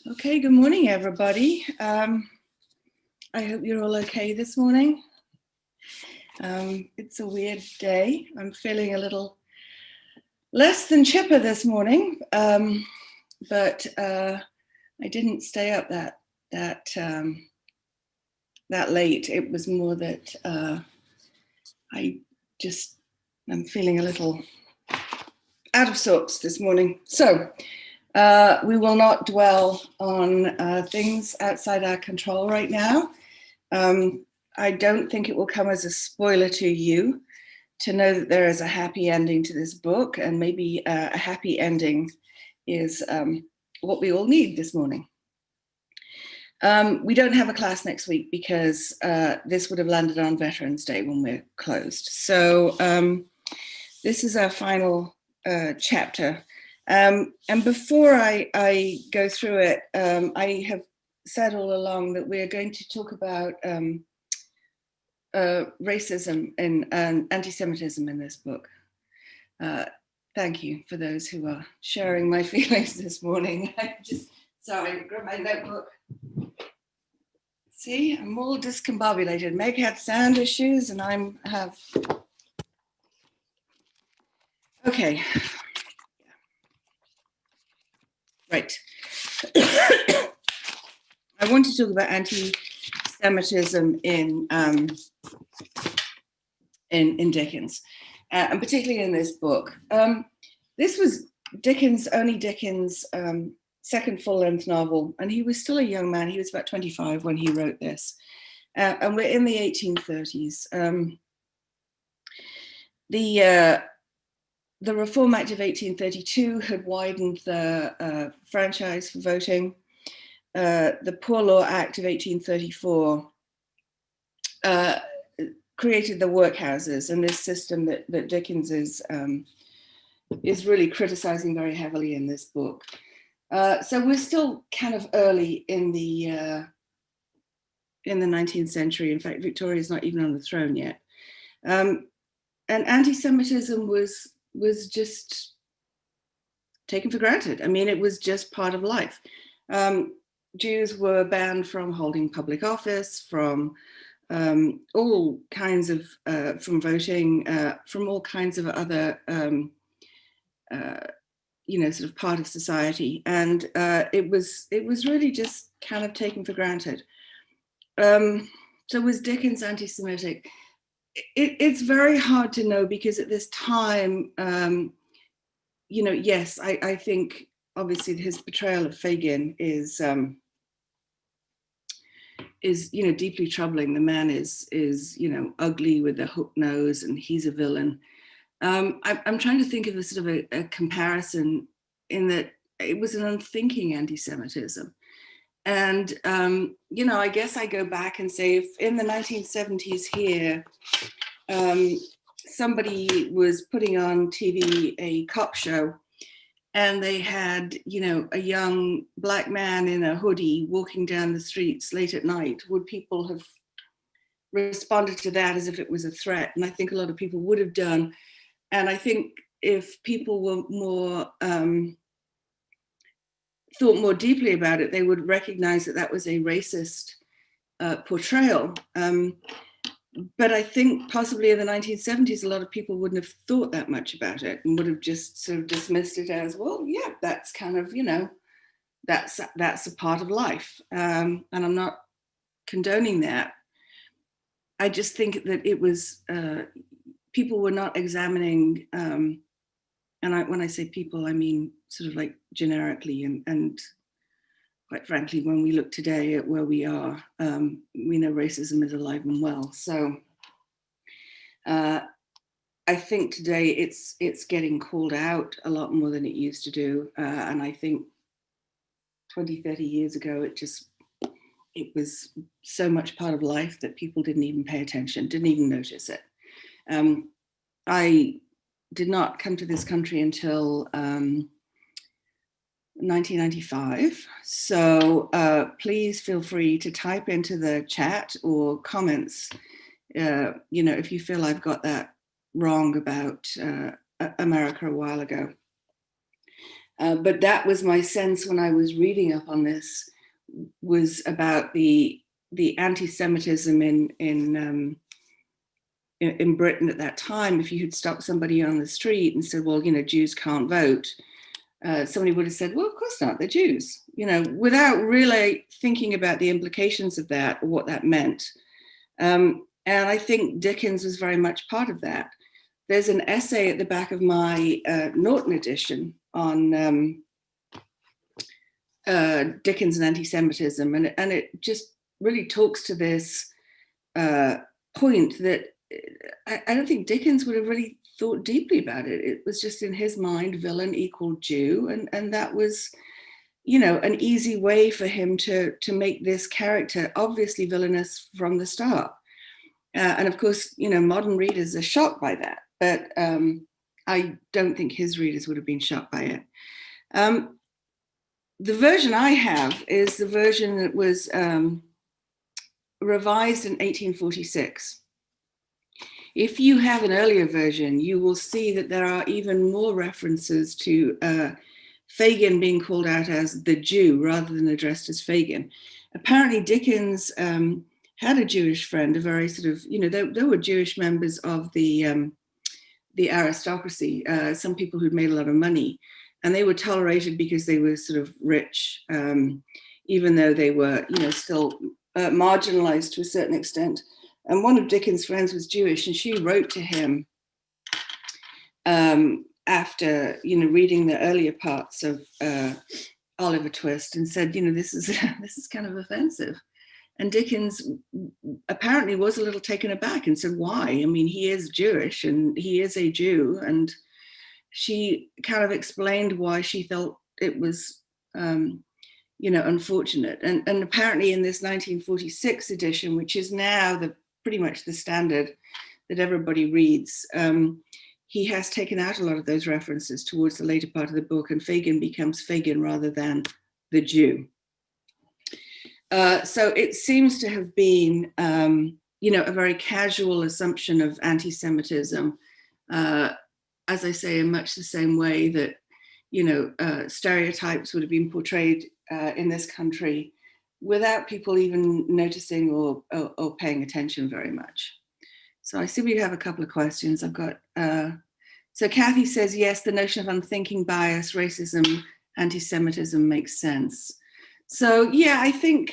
Okay, good morning, everybody. I hope you're all okay this morning. It's a weird day. I'm feeling a little less than chipper this morning, but I didn't stay up that late. It was more that I'm feeling a little out of sorts this morning. So we will not dwell on things outside our control right now. I don't think it will come as a spoiler to you to know that there is a happy ending to this book, and maybe a happy ending is what we all need this morning. We don't have a class next week because this would have landed on Veterans Day when we're closed. So this is our final chapter. And before I go through it, I have said all along that we're going to talk about racism and anti-Semitism in this book. Thank you for those who are sharing my feelings this morning. Sorry, grab my notebook. See, I'm all discombobulated. Meg had sound issues and I have... Okay. Right. I want to talk about anti-Semitism in Dickens, and particularly in this book. This was Dickens' second full-length novel, and he was still a young man. He was about 25 when he wrote this, and we're in the 1830s. The Reform Act of 1832 had widened the franchise for voting. The Poor Law Act of 1834 created the workhouses, and this system that Dickens is really criticizing very heavily in this book. So we're still kind of early in the 19th century. In fact, Victoria's not even on the throne yet. And anti-Semitism was just taken for granted. I mean, it was just part of life. Jews were banned from holding public office, from all kinds of, from voting, from all kinds of other, sort of part of society. And it was really just kind of taken for granted. So was Dickens anti-Semitic? It's very hard to know, because at this time, yes, I think obviously his portrayal of Fagin is deeply troubling. The man is ugly with a hook nose, and he's a villain. I'm trying to think of a sort of a comparison, in that it was an unthinking anti-Semitism. And, I guess I go back and say, if in the 1970s here, somebody was putting on TV a cop show, and they had, a young black man in a hoodie walking down the streets late at night, would people have responded to that as if it was a threat? And I think a lot of people would have done. And I think if people were more... thought more deeply about it, they would recognize that that was a racist portrayal. But I think possibly in the 1970s, a lot of people wouldn't have thought that much about it, and would have just sort of dismissed it as, well, yeah, that's kind of, that's a part of life. And I'm not condoning that. I just think that it was, people were not examining, and when I say people, I mean sort of like generically, and quite frankly, when we look today at where we are, we know racism is alive and well. So I think today it's getting called out a lot more than it used to do. And I think 20, 30 years ago, it was so much part of life that people didn't even pay attention, didn't even notice it. I did not come to this country until 1995. So please feel free to type into the chat or comments, if you feel I've got that wrong about America a while ago. But that was my sense when I was reading up on this, was about the anti-Semitism in Britain at that time. If you had stopped somebody on the street and said, well, Jews can't vote, somebody would have said, well, of course not, they're Jews, without really thinking about the implications of that or what that meant. And I think Dickens was very much part of that. There's an essay at the back of my Norton edition on Dickens and anti-Semitism, and it just really talks to this point that I don't think Dickens would have really thought deeply about it. It was just in his mind, villain equaled Jew, and that was, an easy way for him to make this character obviously villainous from the start. And of course, modern readers are shocked by that, but I don't think his readers would have been shocked by it. The version I have is the version that was revised in 1846. If you have an earlier version, you will see that there are even more references to Fagin being called out as the Jew rather than addressed as Fagin. Apparently Dickens had a Jewish friend, a very sort of, there were Jewish members of the aristocracy, some people who'd made a lot of money, and they were tolerated because they were sort of rich, even though they were, still marginalized to a certain extent. And one of Dickens' friends was Jewish, and she wrote to him after, reading the earlier parts of Oliver Twist, and said, this is kind of offensive. And Dickens apparently was a little taken aback and said, why? I mean, he is Jewish and he is a Jew. And she kind of explained why she felt it was, unfortunate. And apparently in this 1946 edition, which is now pretty much the standard that everybody reads, he has taken out a lot of those references towards the later part of the book, and Fagin becomes Fagin rather than the Jew. So it seems to have been, a very casual assumption of anti-Semitism, as I say, in much the same way that, stereotypes would have been portrayed in this country without people even noticing or paying attention very much. So I see we have a couple of questions. I've got, so Kathy says, yes, the notion of unthinking bias, racism, anti-Semitism makes sense. So yeah, I think,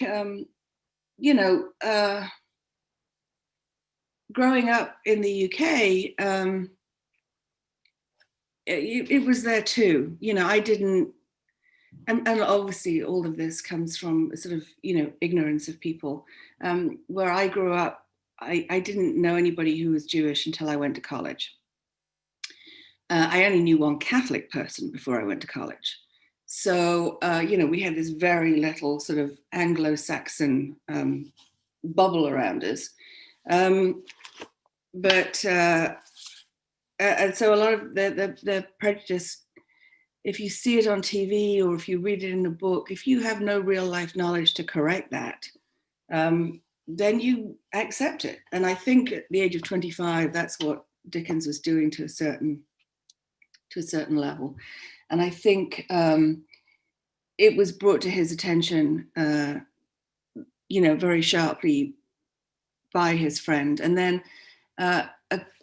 growing up in the UK, it was there too. I didn't, and obviously all of this comes from sort of, ignorance of people. Where I grew up, I didn't know anybody who was Jewish until I went to college. I only knew one Catholic person before I went to college. So, we had this very little sort of Anglo-Saxon bubble around us. And so a lot of the prejudice, if you see it on TV or if you read it in a book, if you have no real life knowledge to correct that, then you accept it. And I think at the age of 25, that's what Dickens was doing to a certain level. And I think it was brought to his attention, very sharply by his friend. And then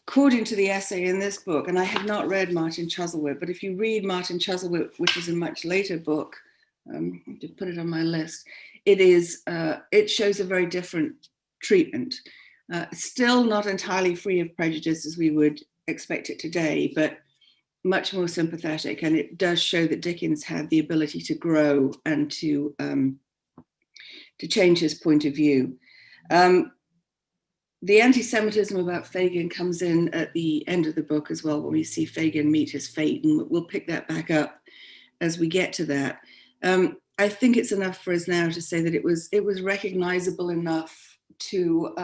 according to the essay in this book, and I have not read Martin Chuzzlewit, but if you read Martin Chuzzlewit, which is a much later book, I have to put it on my list, it shows a very different treatment. Still not entirely free of prejudice as we would expect it today, but much more sympathetic. And it does show that Dickens had the ability to grow and to change his point of view. The anti-Semitism about Fagin comes in at the end of the book as well, when we see Fagin meet his fate, and we'll pick that back up as we get to that. I think it's enough for us now to say that it was recognizable enough to,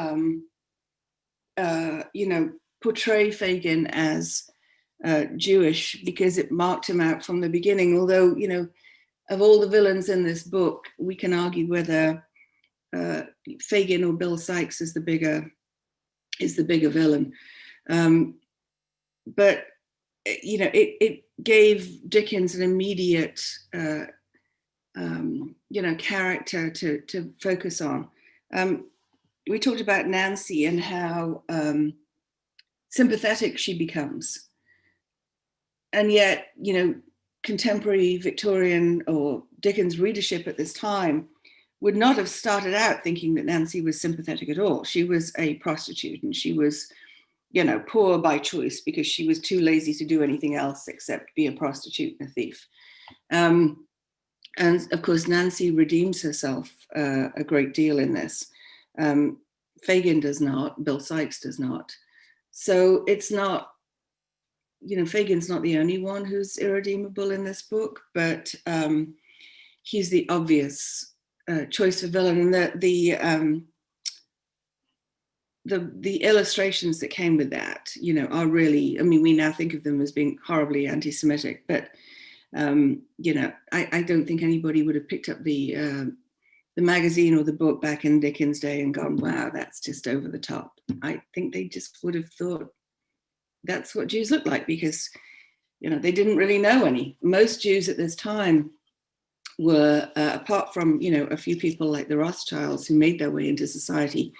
portray Fagin as Jewish, because it marked him out from the beginning. Although, of all the villains in this book, we can argue whether Fagin or Bill Sikes is the bigger villain. But it gave Dickens an immediate, character to focus on. We talked about Nancy and how sympathetic she becomes. And yet, contemporary Victorian or Dickens readership at this time would not have started out thinking that Nancy was sympathetic at all. She was a prostitute, and she was, poor by choice because she was too lazy to do anything else except be a prostitute and a thief. And of course, Nancy redeems herself a great deal in this. Fagin does not, Bill Sikes does not. So it's not, Fagin's not the only one who's irredeemable in this book, but he's the obvious choice for villain. And the illustrations that came with that, are really, we now think of them as being horribly anti-Semitic, but I don't think anybody would have picked up the magazine or the book back in Dickens' day and gone, wow, that's just over the top. I think they just would have thought that's what Jews look like, because, they didn't really know any. Most Jews at this time were, apart from, a few people like the Rothschilds who made their way into society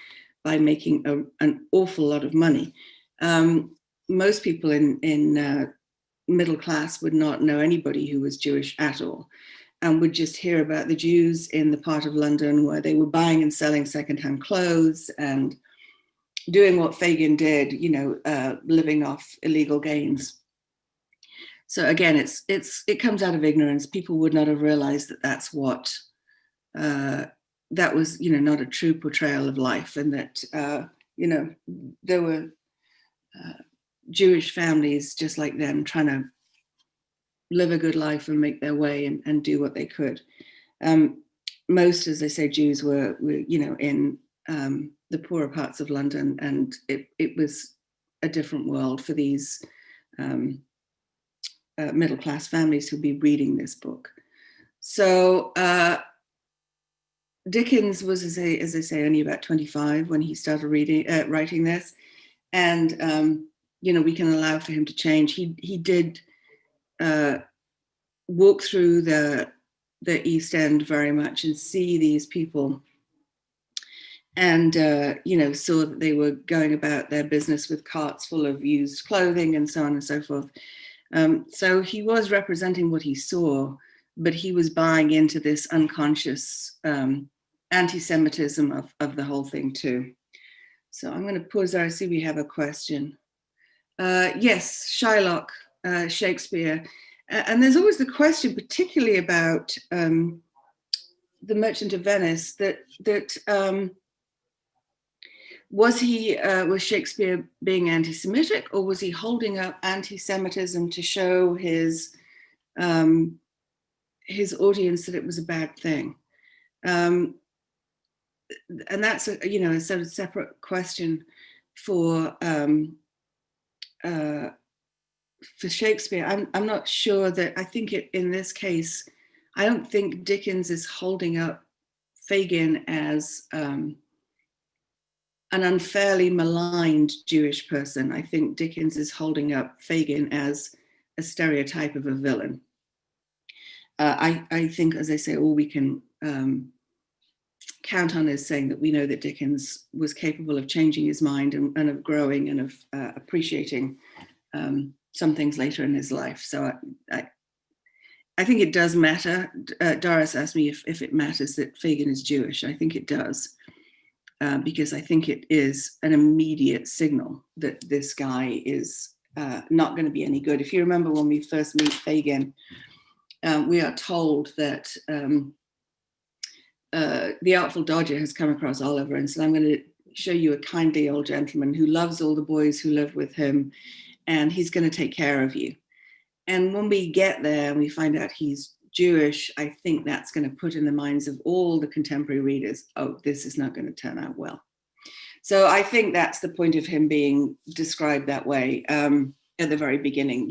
by making an awful lot of money. Most people in middle class would not know anybody who was Jewish at all, and would just hear about the Jews in the part of London where they were buying and selling secondhand clothes and doing what Fagin did, living off illegal gains. So again, it comes out of ignorance. People would not have realized that that's what, that was, not a true portrayal of life, and that, there were Jewish families just like them trying to live a good life and make their way and do what they could. Most, as I say, Jews were in the poorer parts of London, and it was a different world for these middle-class families who'd be reading this book. So Dickens was, as I say, only about 25 when he started writing this, and we can allow for him to change. He did walk through the East End very much and see these people, and saw that they were going about their business with carts full of used clothing and so on and so forth. So he was representing what he saw, but he was buying into this unconscious anti-Semitism of the whole thing too. So I'm going to pause there. I see we have a question. Yes, Shylock, Shakespeare. And there's always the question, particularly about the Merchant of Venice, that was Shakespeare being anti-Semitic, or was he holding up anti-Semitism to show his audience that it was a bad thing? And that's a sort of separate question for Shakespeare. I'm not sure that, I think in this case, I don't think Dickens is holding up Fagin as an unfairly maligned Jewish person. I think Dickens is holding up Fagin as a stereotype of a villain. I think, as I say, all we can count on is saying that we know that Dickens was capable of changing his mind and of growing and of appreciating some things later in his life. So I think it does matter. Doris asked me if it matters that Fagin is Jewish. I think it does, because I think it is an immediate signal that this guy is not going to be any good. If you remember when we first meet Fagin, we are told that the Artful Dodger has come across Oliver and said, I'm going to show you a kindly old gentleman who loves all the boys who live with him, and he's going to take care of you. And when we get there and we find out he's Jewish, I think that's going to put in the minds of all the contemporary readers, oh, this is not going to turn out well. So I think that's the point of him being described that way at the very beginning.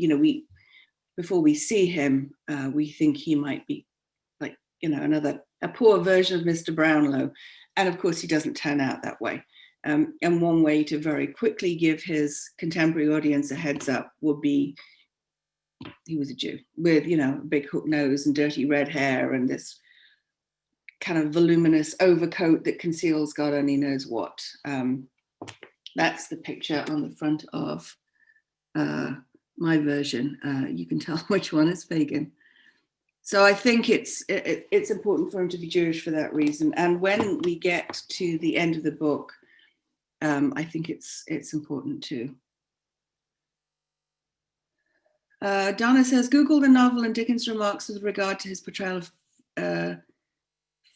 Before we see him, we think he might be like, a poor version of Mr. Brownlow. And of course, he doesn't turn out that way. And one way to very quickly give his contemporary audience a heads up would be he was a Jew with, you know, a big hook nose and dirty red hair and this kind of voluminous overcoat that conceals God only knows what. That's the picture on the front of my version. You can tell which one is Fagin. So I think it's important for him to be Jewish for that reason. And when we get to the end of the book, I think it's important too. Donna says, Google the novel and Dickens' remarks with regard to his portrayal of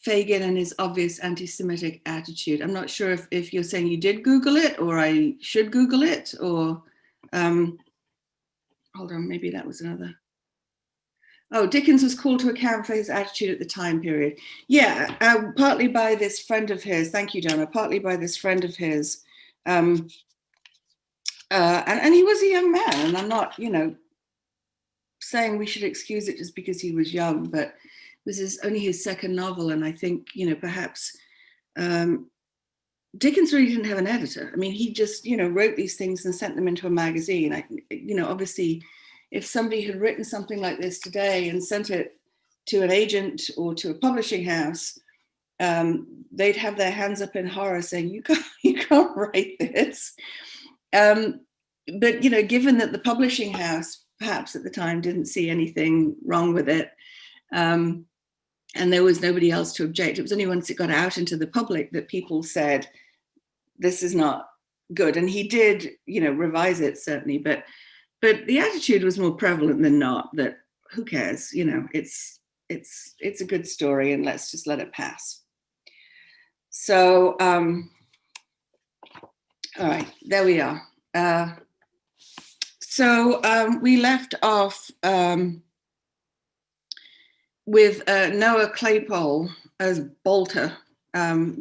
Fagin and his obvious anti-Semitic attitude. I'm not sure if you're saying you did Google it or I should Google it, or hold on, maybe that was another. Oh, Dickens was called to account for his attitude at the time period. Yeah, partly by this friend of his. Thank you, Donna. Partly by this friend of his. And he was a young man, and I'm not, you know, saying we should excuse it just because he was young, but this is only his second novel, and I think, you know, perhaps Dickens really didn't have an editor. I mean, he just, you know, wrote these things and sent them into a magazine. You know, obviously, if somebody had written something like this today and sent it to an agent or to a publishing house, they'd have their hands up in horror saying, you can't write this. But, you know, given that the publishing house, perhaps at the time, didn't see anything wrong with it, and there was nobody else to object. It was only once it got out into the public that people said, this is not good. And he did, you know, revise it, certainly, but the attitude was more prevalent than not, that who cares, you know, it's a good story and let's just let it pass. So, all right, there we are. So we left off with Noah Claypole as Bolter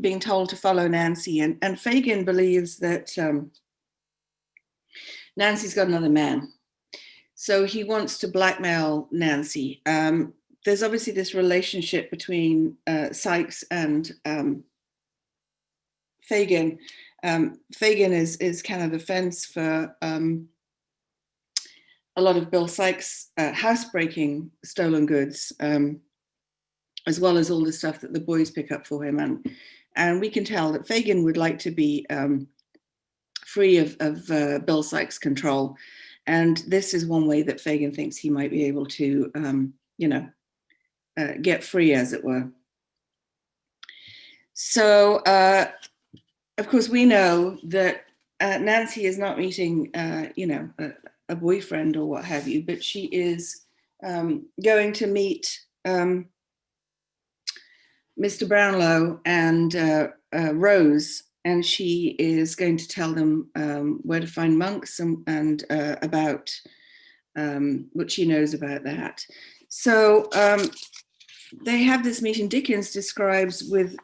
being told to follow Nancy, and Fagin believes that Nancy's got another man. So he wants to blackmail Nancy. There's obviously this relationship between Sikes and Fagin. Fagin is kind of the fence for a lot of Bill Sikes' housebreaking stolen goods, as well as all the stuff that the boys pick up for him. And we can tell that Fagin would like to be free of Bill Sikes' control. And this is one way that Fagin thinks he might be able to, you know, get free, as it were. So, of course, we know that Nancy is not meeting, you know, a boyfriend or what have you, but she is going to meet Mr. Brownlow and Rose, and she is going to tell them where to find monks and about what she knows about that. So they have this meeting. Dickens describes with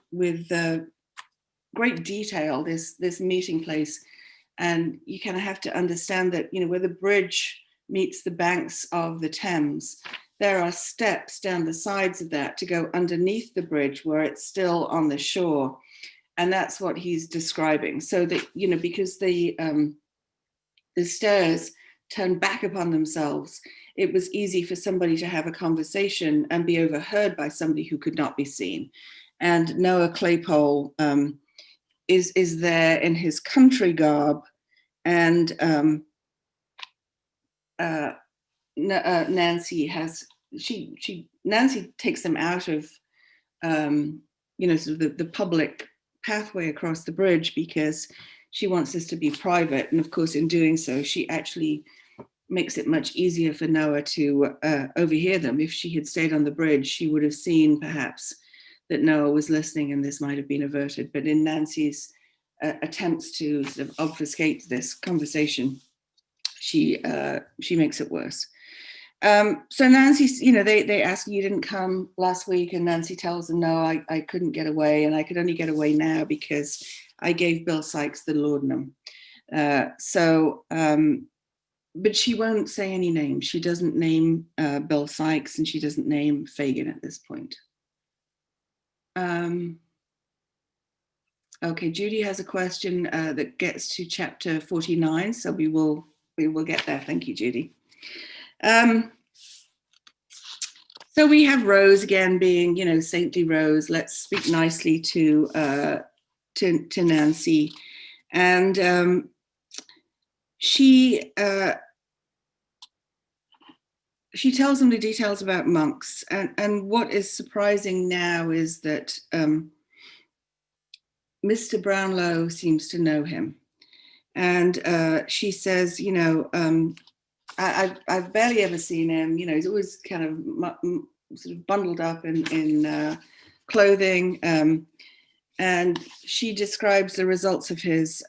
great detail this meeting place, and you kind of have to understand that, you know, where the bridge meets the banks of the Thames, there are steps down the sides of that to go underneath the bridge where it's still on the shore. And that's what he's describing. So that, you know, because the stairs turn back upon themselves, it was easy for somebody to have a conversation and be overheard by somebody who could not be seen. And Noah Claypole is there in his country garb, and Nancy takes them out of you know, sort of the public pathway across the bridge because she wants this to be private. And of course, in doing so, she actually makes it much easier for Noah to overhear them. If she had stayed on the bridge, she would have seen perhaps that Noah was listening and this might have been averted. But in Nancy's attempts to sort of obfuscate this conversation, she makes it worse. So Nancy, you know, they ask, you didn't come last week, and Nancy tells them, no, I couldn't get away, and I could only get away now because I gave Bill Sikes the laudanum. But she won't say any names. She doesn't name Bill Sikes, and she doesn't name Fagin at this point. Okay, Judy has a question that gets to chapter 49, so we will get there. Thank you, Judy. So we have Rose again being, you know, saintly Rose. Let's speak nicely to Nancy, and she tells them the details about monks, and what is surprising now is that Mr. Brownlow seems to know him, and she says, you know, I've barely ever seen him. You know, he's always kind of sort of bundled up in clothing, and she describes the results of his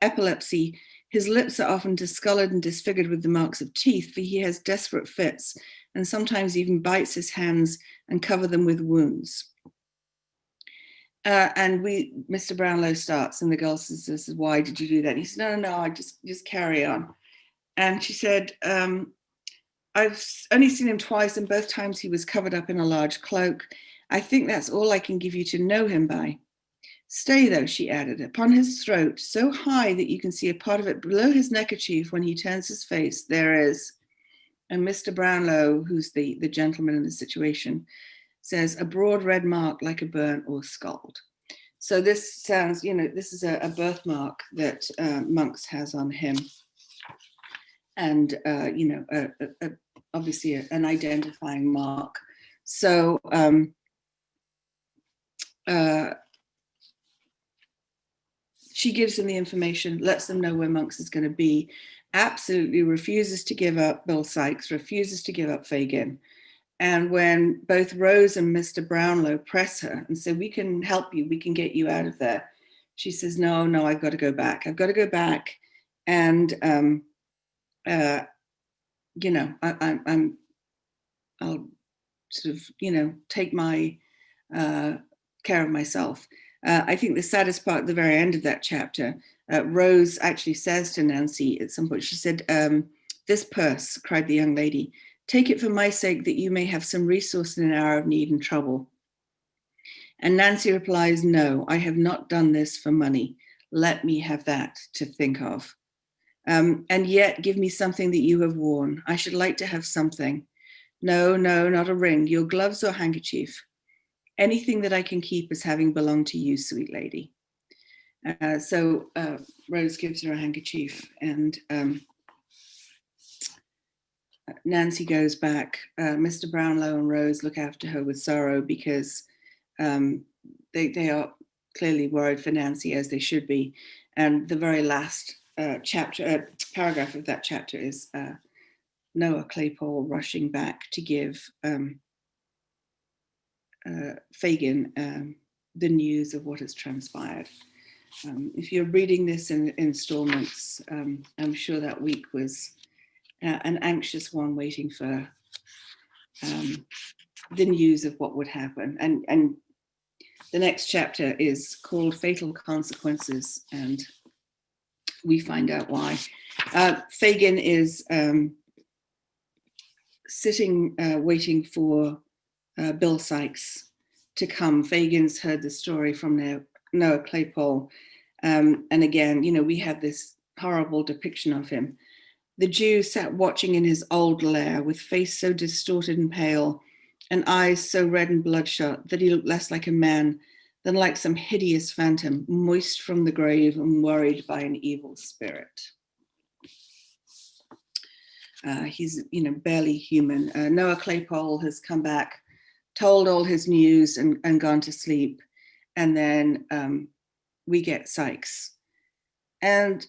epilepsy. His lips are often discolored and disfigured with the marks of teeth, for he has desperate fits and sometimes even bites his hands and cover them with wounds. And Mr. Brownlow starts, and the girl says, "Why did you do that?" And he says, "No, I just carry on." And she said, "I've only seen him twice, and both times he was covered up in a large cloak. I think that's all I can give you to know him by. Stay, though," she added, "upon his throat, so high that you can see a part of it below his neckerchief when he turns his face, there is," and Mr. Brownlow, who's the gentleman in the situation, says, "a broad red mark like a burn or scald." So this sounds, you know, this is a birthmark that Monks has on him. And, you know, obviously an identifying mark. So she gives them the information, lets them know where Monks is going to be, absolutely refuses to give up Bill Sikes, refuses to give up Fagin. And when both Rose and Mr. Brownlow press her and say, "We can help you, we can get you out of there," she says, no, I've got to go back. I've got to go back. And, you know, I'll sort of, you know, take my care of myself. I think the saddest part at the very end of that chapter, Rose actually says to Nancy at some point, she said, "This purse," cried the young lady, "take it for my sake that you may have some resource in an hour of need and trouble." And Nancy replies, "No, I have not done this for money. Let me have that to think of. And yet give me something that you have worn. I should like to have something. No, not a ring, your gloves or handkerchief. Anything that I can keep as having belonged to you, sweet lady." So Rose gives her a handkerchief, and Nancy goes back. Mr. Brownlow and Rose look after her with sorrow, because they are clearly worried for Nancy, as they should be. And the very last paragraph of that chapter is Noah Claypole rushing back to give Fagin the news of what has transpired. If you're reading this in installments, I'm sure that week was an anxious one, waiting for the news of what would happen. And the next chapter is called Fatal Consequences, and we find out why. Fagin is sitting waiting for Bill Sikes to come. Fagin's heard the story from Noah Claypole. And again, you know, we have this horrible depiction of him. The Jew sat watching in his old lair, with face so distorted and pale, and eyes so red and bloodshot that he looked less like a man than like some hideous phantom, moist from the grave and worried by an evil spirit. He's, you know, barely human. Noah Claypole has come back, told all his news, and gone to sleep. And then we get Sikes. And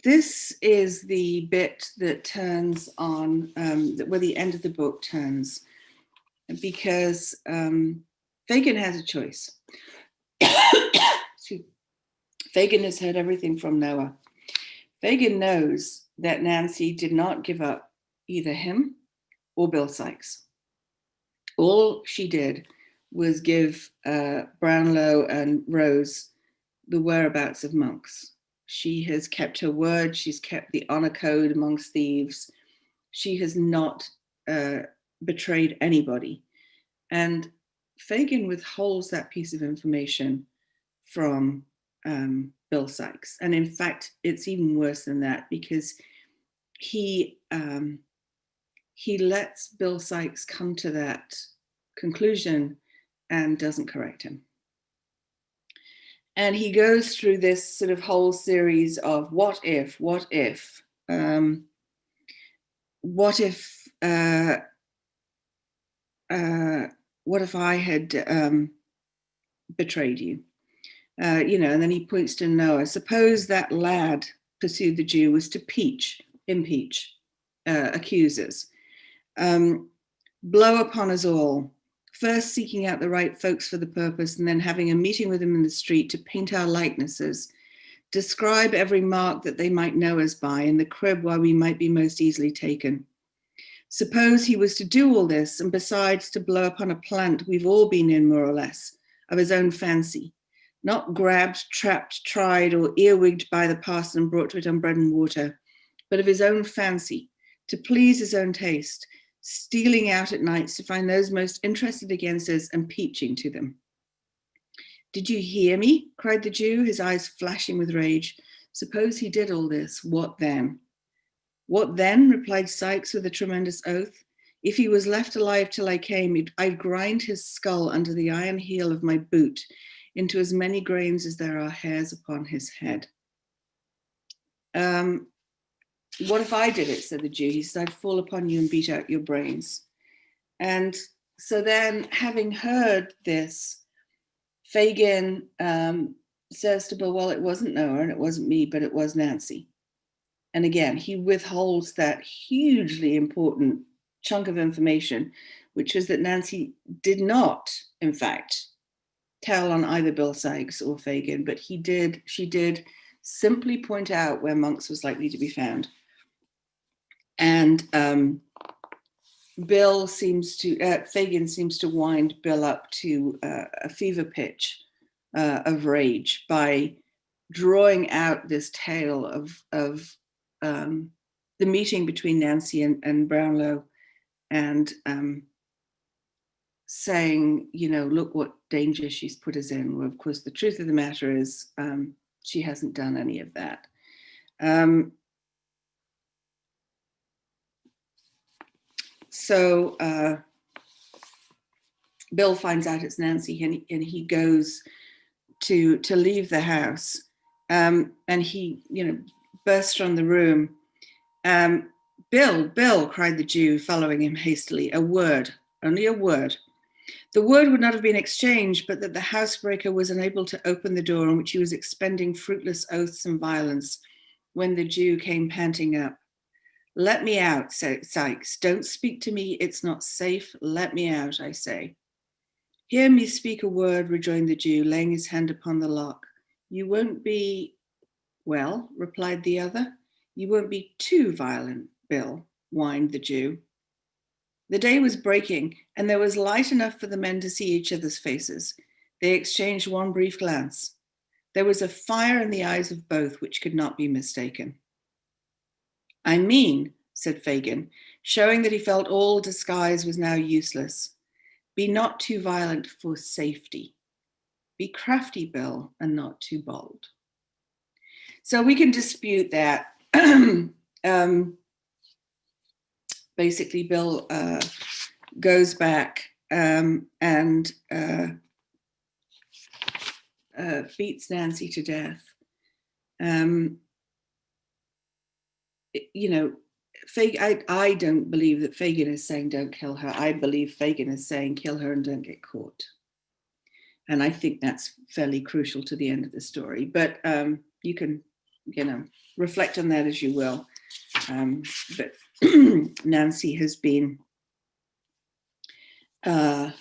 this is the bit that turns on, where the end of the book turns, because Fagin has a choice. Fagin has heard everything from Noah. Fagin knows that Nancy did not give up either him or Bill Sikes. All she did was give Brownlow and Rose the whereabouts of Monks. She has kept her word. She's kept the honor code amongst thieves. She has not betrayed anybody. And Fagin withholds that piece of information from Bill Sikes. And in fact, it's even worse than that, because he he lets Bill Sikes come to that conclusion and doesn't correct him. And he goes through this sort of whole series of what if, what if I had betrayed you? And then he points to Noah. Suppose that lad, pursued the Jew, was to impeach accusers, blow upon us all, first seeking out the right folks for the purpose, and then having a meeting with them in the street to paint our likenesses, describe every mark that they might know us by, in the crib where we might be most easily taken. Suppose he was to do all this, and besides to blow upon a plant we've all been in, more or less, of his own fancy, not grabbed, trapped, tried, or earwigged by the parson and brought to it on bread and water, but of his own fancy, to please his own taste, stealing out at nights to find those most interested against us and peaching to them. Did you hear me? Cried the Jew, his eyes flashing with rage. Suppose he did all this, what then? What then? Replied Sikes with a tremendous oath. If he was left alive till I came, I'd grind his skull under the iron heel of my boot into as many grains as there are hairs upon his head. What if I did it, said the Jew. He said, I'd fall upon you and beat out your brains. And so then, having heard this, Fagin says to Bill, well, it wasn't Noah and it wasn't me, but it was Nancy. And again, he withholds that hugely important chunk of information, which was that Nancy did not, in fact, tell on either Bill Sikes or Fagin, but she did simply point out where Monks was likely to be found. And Fagin seems to wind Bill up to a fever pitch of rage by drawing out this tale of the meeting between Nancy and Brownlow, and saying, look what danger she's put us in. Well, of course, the truth of the matter is she hasn't done any of that. So Bill finds out it's Nancy, and he goes to leave the house, and he, bursts from the room. Bill, cried the Jew, following him hastily. A word, only a word. The word would not have been exchanged, but that the housebreaker was unable to open the door, on which he was expending fruitless oaths and violence, when the Jew came panting up. Let me out, said Sikes. Don't speak to me. It's not safe. Let me out, I say. Hear me speak a word, rejoined the Jew, laying his hand upon the lock. You won't be, well, replied the other. You won't be too violent, Bill, whined the Jew. The day was breaking, and there was light enough for the men to see each other's faces. They exchanged one brief glance. There was a fire in the eyes of both which could not be mistaken. I mean, said Fagin, showing that he felt all disguise was now useless, be not too violent for safety. Be crafty, Bill, and not too bold. So we can dispute that. Basically, Bill goes back and beats Nancy to death. I don't believe that Fagin is saying don't kill her. I believe Fagin is saying kill her and don't get caught. And I think that's fairly crucial to the end of the story. But you can, reflect on that as you will. But Nancy has been, her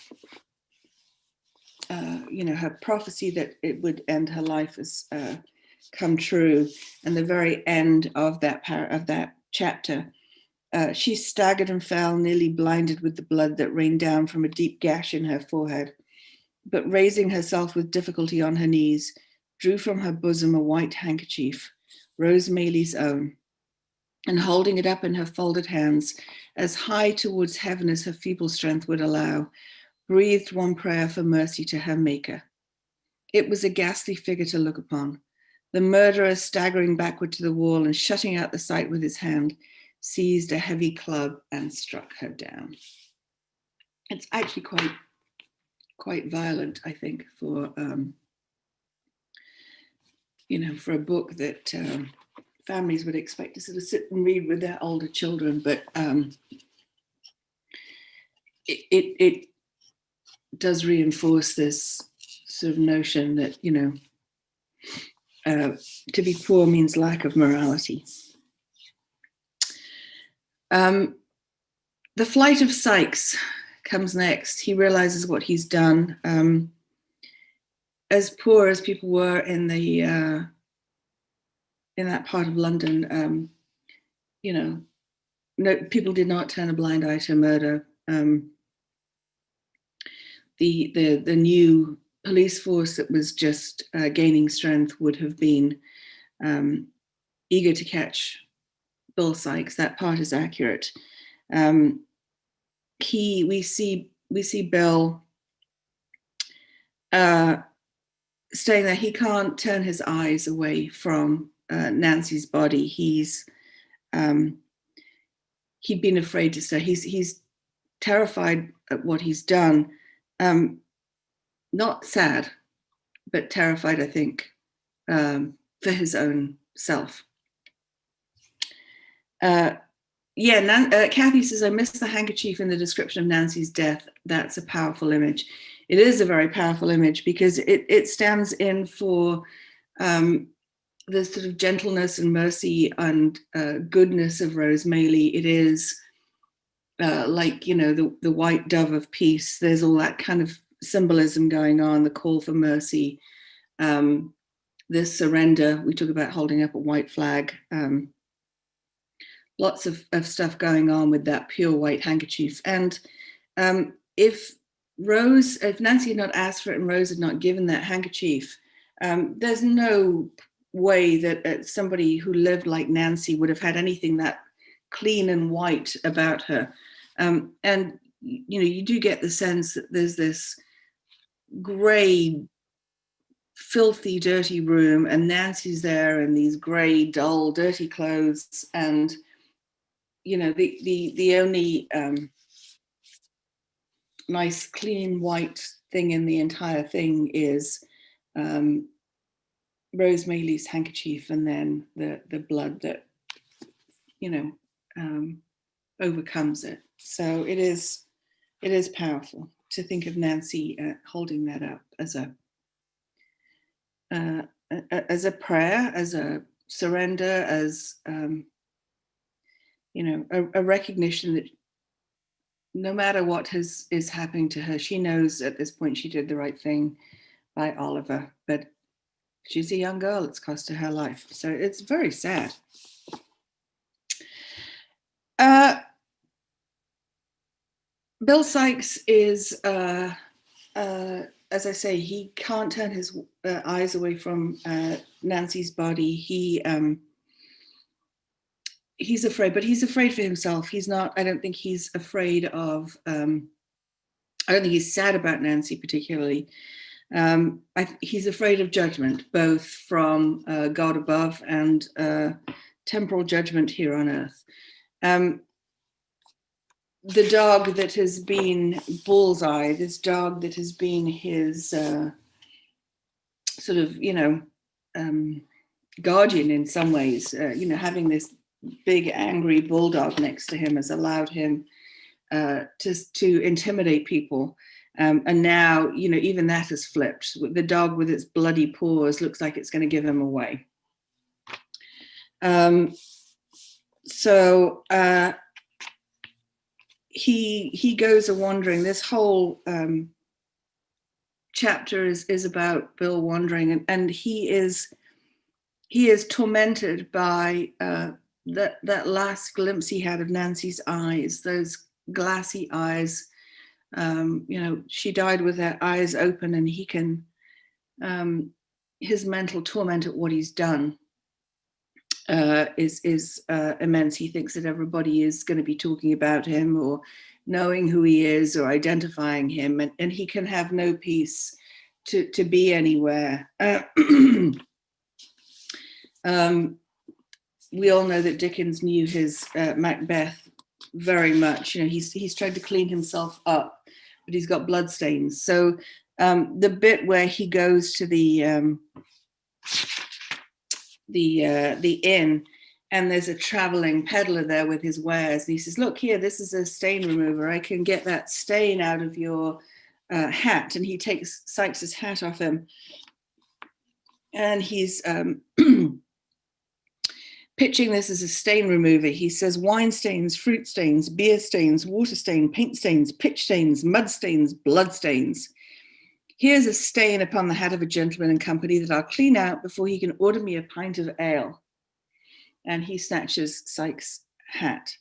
prophecy that it would end her life has come true. And the very end of that chapter, she staggered and fell, nearly blinded with the blood that rained down from a deep gash in her forehead. But raising herself with difficulty on her knees, drew from her bosom a white handkerchief, Rose Maylie's own, and holding it up in her folded hands, as high towards heaven as her feeble strength would allow, breathed one prayer for mercy to her Maker. It was a ghastly figure to look upon, the murderer staggering backward to the wall and shutting out the sight with his hand, seized a heavy club and struck her down. It's actually quite violent, I think, for for a book that families would expect to sort of sit and read with their older children, but it does reinforce this sort of notion that, to be poor means lack of morality. The Flight of Sikes comes next. He realizes what he's done. As poor as people were in that part of London, no, people did not turn a blind eye to murder. The new police force that was just gaining strength would have been eager to catch Bill Sikes. That part is accurate. We see Bill saying that he can't turn his eyes away from Nancy's body. He'd been afraid to say. He's terrified at what he's done. Not sad, but terrified, I think, for his own self. Kathy says, I missed the handkerchief in the description of Nancy's death. That's a powerful image. It is a very powerful image because it stands in for the sort of gentleness and mercy and goodness of Rose Maylie. It is like, the white dove of peace. There's all that kind of symbolism going on, the call for mercy, this surrender. We talk about holding up a white flag. Lots of stuff going on with that pure white handkerchief. And if Nancy had not asked for it and Rose had not given that handkerchief, there's no way that somebody who lived like Nancy would have had anything that clean and white about her. And, you do get the sense that there's this gray, filthy, dirty room, and Nancy's there in these gray, dull, dirty clothes. And, the only nice, clean, white thing in the entire thing is Rose Maylie's handkerchief, and then the blood that, overcomes it. So it is powerful to think of Nancy holding that up as a prayer, as a surrender, as a recognition that no matter what is happening to her, she knows at this point she did the right thing by Oliver, but she's a young girl. It's cost her life. So it's very sad. Bill Sikes is, as I say, he can't turn his eyes away from Nancy's body. He's afraid, but he's afraid for himself. He's not, I don't think he's afraid of, I don't think he's sad about Nancy particularly. He's afraid of judgment, both from God above and temporal judgment here on earth. The dog that has been Bullseye, this dog that has been his sort of, guardian in some ways, having this big angry bulldog next to him has allowed him to intimidate people. And now, even that has flipped. The dog with its bloody paws looks like it's going to give him away. So he goes a wandering. This whole chapter is about Bill wandering, and he is tormented by that last glimpse he had of Nancy's eyes, those glassy eyes. She died with her eyes open, and he can, his mental torment at what he's done is immense. He thinks that everybody is going to be talking about him or knowing who he is or identifying him, and he can have no peace to be anywhere. we all know that Dickens knew his Macbeth very much. You know, he's tried to clean himself up, but he's got bloodstains. So the bit where he goes to the inn, and there's a traveling peddler there with his wares, and he says, "Look here, this is a stain remover. I can get that stain out of your hat." And he takes Sikes's hat off him, and he's pitching this as a stain remover. He says, "Wine stains, fruit stains, beer stains, water stain, paint stains, pitch stains, mud stains, blood stains. Here's a stain upon the hat of a gentleman in company that I'll clean out before he can order me a pint of ale." And he snatches Sikes' hat.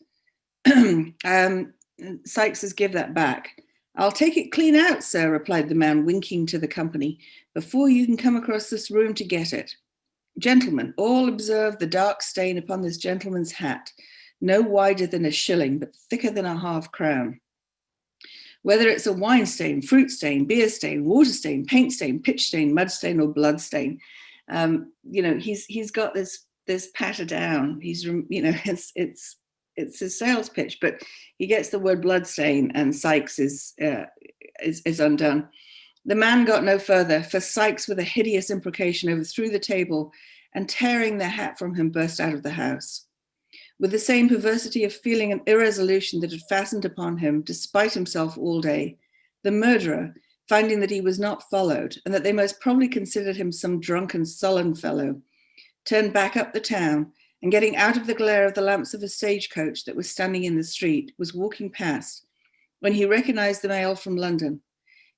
Sikes says, "Give that back." "I'll take it clean out, sir," replied the man, winking to the company, "before you can come across this room to get it. Gentlemen, all observe the dark stain upon this gentleman's hat, no wider than a shilling, but thicker than a half-crown. Whether it's a wine stain, fruit stain, beer stain, water stain, paint stain, pitch stain, mud stain, or blood stain." You know, he's got this patter down. He's, you know, it's his sales pitch, but he gets the word blood stain, and Sikes is undone. The man got no further, for Sikes, with a hideous imprecation, overthrew the table, and tearing the hat from him, burst out of the house. With the same perversity of feeling and irresolution that had fastened upon him, despite himself, all day, the murderer, finding that he was not followed, and that they most probably considered him some drunken, sullen fellow, turned back up the town, and getting out of the glare of the lamps of a stagecoach that was standing in the street, was walking past, when he recognized the mail from London.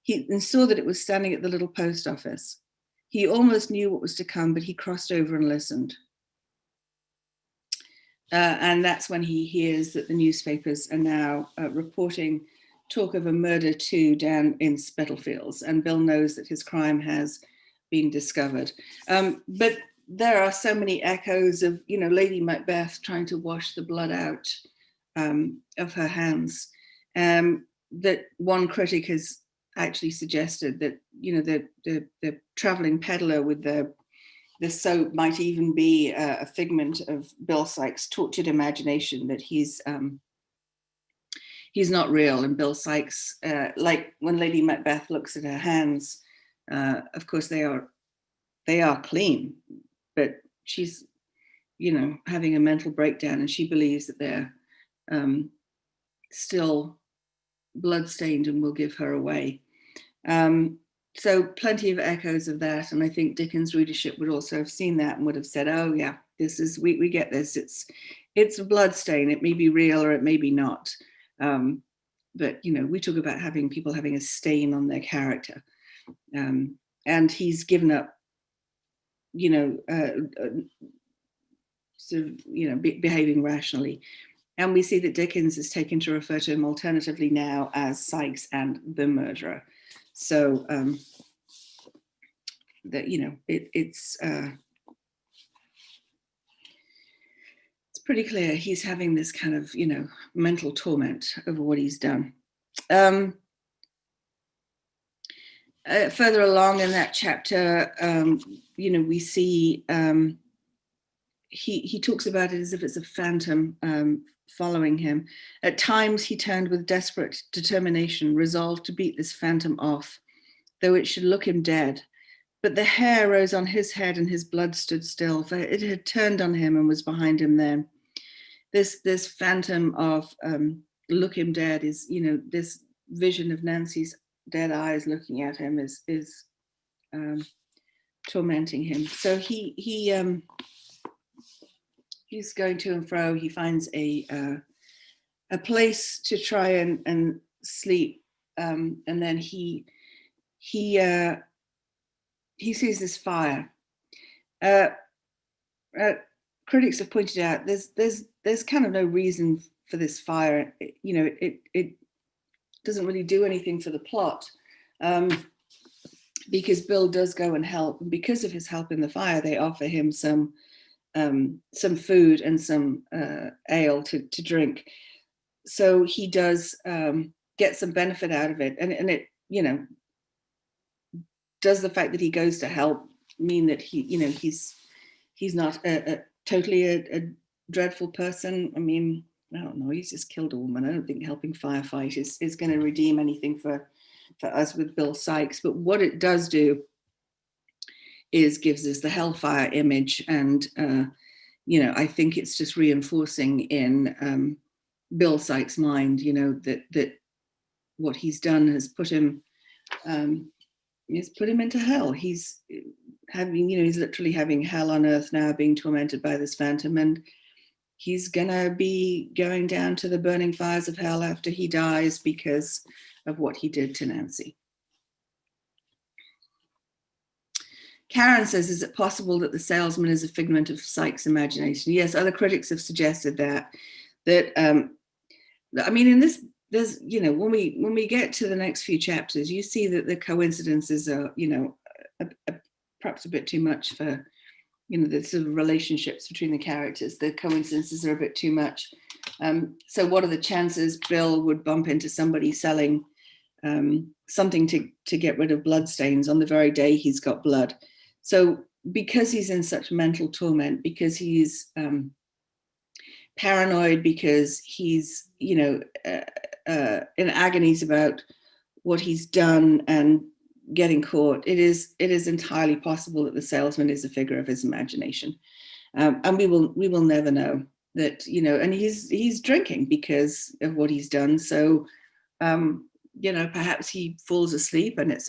He saw that it was standing at the little post office. He almost knew what was to come, but he crossed over and listened. And that's when he hears that the newspapers are now reporting talk of a murder too down in Spitalfields, and Bill knows that his crime has been discovered. But there are so many echoes of, you know, Lady Macbeth trying to wash the blood out of her hands, that one critic has actually suggested that, you know, the traveling peddler with the soap might even be a figment of Bill Sikes' tortured imagination, that he's not real. And Bill Sikes, like when Lady Macbeth looks at her hands, of course they are clean, but she's, you know, having a mental breakdown, and she believes that they're still bloodstained and will give her away. So plenty of echoes of that, and I think Dickens' readership would also have seen that and would have said, "Oh yeah, this is, we get this. It's a blood stain. It may be real or it may be not." But, you know, we talk about people having a stain on their character, and he's given up, you know, sort of, you know, behaving rationally. And we see that Dickens is taken to refer to him alternatively now as Sikes and the murderer. So that, you know, it's pretty clear he's having this kind of, you know, mental torment over what he's done. Further along in that chapter, you know, we see he talks about it as if it's a phantom following him. At times he turned with desperate determination, resolved to beat this phantom off, though it should look him dead. But the hair rose on his head and his blood stood still, for it had turned on him and was behind him then. This phantom of look him dead is, you know, this vision of Nancy's dead eyes looking at him is tormenting him. So he's going to and fro. He finds a place to try and sleep, and then he sees this fire. Critics have pointed out there's kind of no reason for this fire. You know, it doesn't really do anything for the plot, because Bill does go and help, and because of his help in the fire, they offer him some food and some ale to drink. So he does get some benefit out of it, and it, you know, does the fact that he goes to help mean that he, you know, he's not totally a dreadful person. I mean, I don't know, he's just killed a woman. I don't think helping firefight is going to redeem anything for us with Bill Sikes. But what it does do is gives us the hellfire image. And, I think it's just reinforcing in Bill Sikes' mind, that what he's done has put him into hell. He's he's literally having hell on earth now, being tormented by this phantom, and he's gonna be going down to the burning fires of hell after he dies because of what he did to Nancy. Karen says, is it possible that the salesman is a figment of Sikes' imagination? Yes, other critics have suggested that I mean, in this, there's, when we get to the next few chapters, you see that the coincidences are, perhaps a bit too much for, the sort of relationships between the characters. The coincidences are a bit too much. So what are the chances Bill would bump into somebody selling something to get rid of bloodstains on the very day he's got blood? So because he's in such mental torment, because he's paranoid, because he's, in agonies about what he's done and getting caught, it is entirely possible that the salesman is a figure of his imagination. And we will never know that, and he's drinking because of what he's done. So, perhaps he falls asleep and he's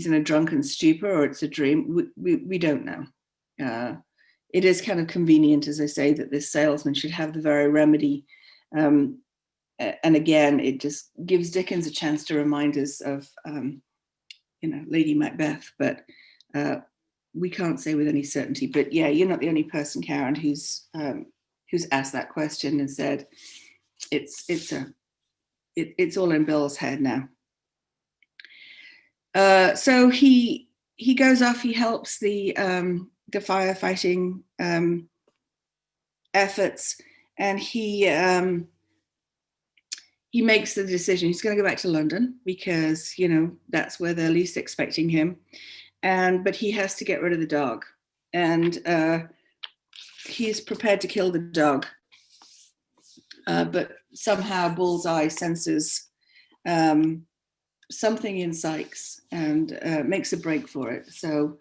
in a drunken stupor, or it's a dream. We don't know. It is kind of convenient, as I say, that this salesman should have the very remedy. And again, it just gives Dickens a chance to remind us of, Lady Macbeth, but we can't say with any certainty. But yeah, you're not the only person, Karen, who's asked that question and said it's all in Bill's head now. So he goes off. He helps the firefighting efforts, and he makes the decision. He's going to go back to London because that's where they're least expecting him, but he has to get rid of the dog, and he's prepared to kill the dog, but somehow Bullseye senses something in Sikes and makes a break for it. So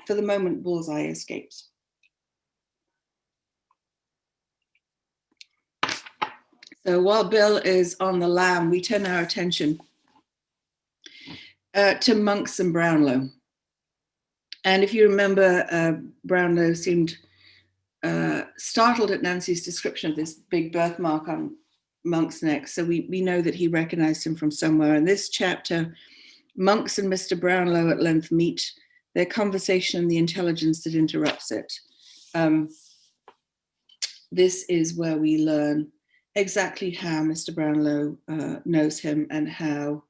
for the moment, Bullseye escapes. So while Bill is on the lam, we turn our attention to Monks and Brownlow. And if you remember, Brownlow seemed startled at Nancy's description of this big birthmark on Monk's neck. So we know that he recognized him from somewhere. In this chapter, Monks and Mr. Brownlow at length meet, their conversation and the intelligence that interrupts it. This is where we learn exactly how Mr. Brownlow knows him and how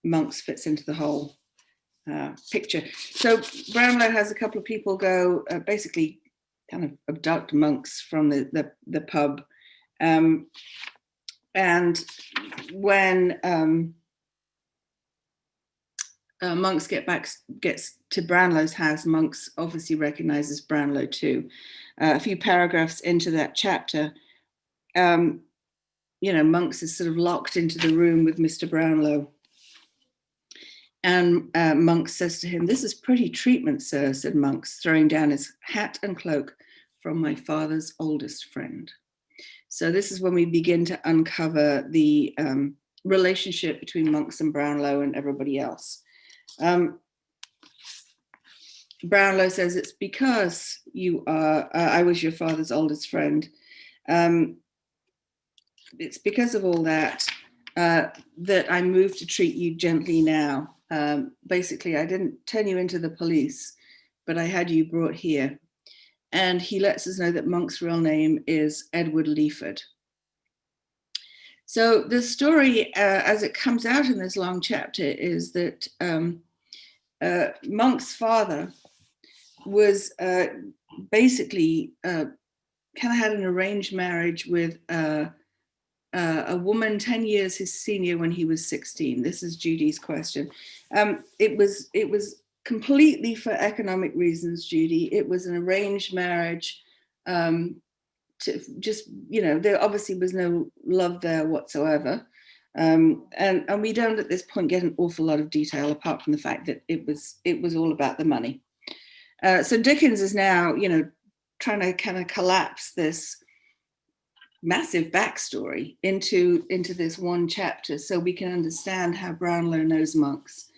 Monks fits into the whole picture. So Brownlow has a couple of people go basically kind of abduct Monks from the pub. And when Monks gets to Brownlow's house, Monks obviously recognizes Brownlow too. A few paragraphs into that chapter, Monks is sort of locked into the room with Mr. Brownlow. And Monks says to him, "This is pretty treatment, sir," said Monks, throwing down his hat and cloak, "from my father's oldest friend." So this is when we begin to uncover the relationship between Monks and Brownlow and everybody else. Brownlow says, "It's because I was your father's oldest friend. It's because of all that that I moved to treat you gently now. Basically, I didn't turn you into the police, but I had you brought here." And he lets us know that Monk's real name is Edward Leaford. So the story, as it comes out in this long chapter, is that Monk's father was basically kind of had an arranged marriage with a woman 10 years his senior when he was 16. This is Judy's question. It was completely for economic reasons, Judy. It was an arranged marriage. To just, there obviously was no love there whatsoever. And we don't at this point get an awful lot of detail apart from the fact that it was all about the money. So Dickens is now, trying to kind of collapse this massive backstory into this one chapter so we can understand how Brownlow knows monks.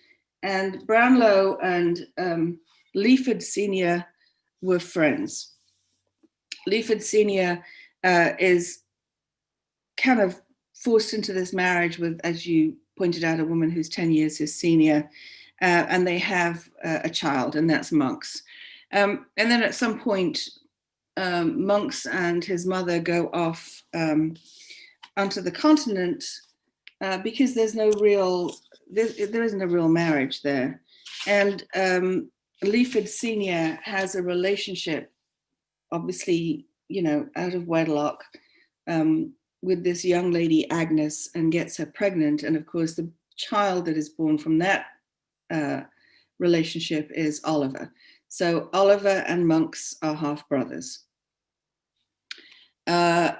And Brownlow and Leaford Sr. were friends. Leaford Sr. Is kind of forced into this marriage with, as you pointed out, a woman who's 10 years his senior, and they have a child, and that's Monks. And then at some point, Monks and his mother go off onto the continent because there isn't a real marriage there. And Leaford Sr. has a relationship, obviously, out of wedlock, with this young lady, Agnes, and gets her pregnant. And of course, the child that is born from that relationship is Oliver. So Oliver and Monks are half brothers. Do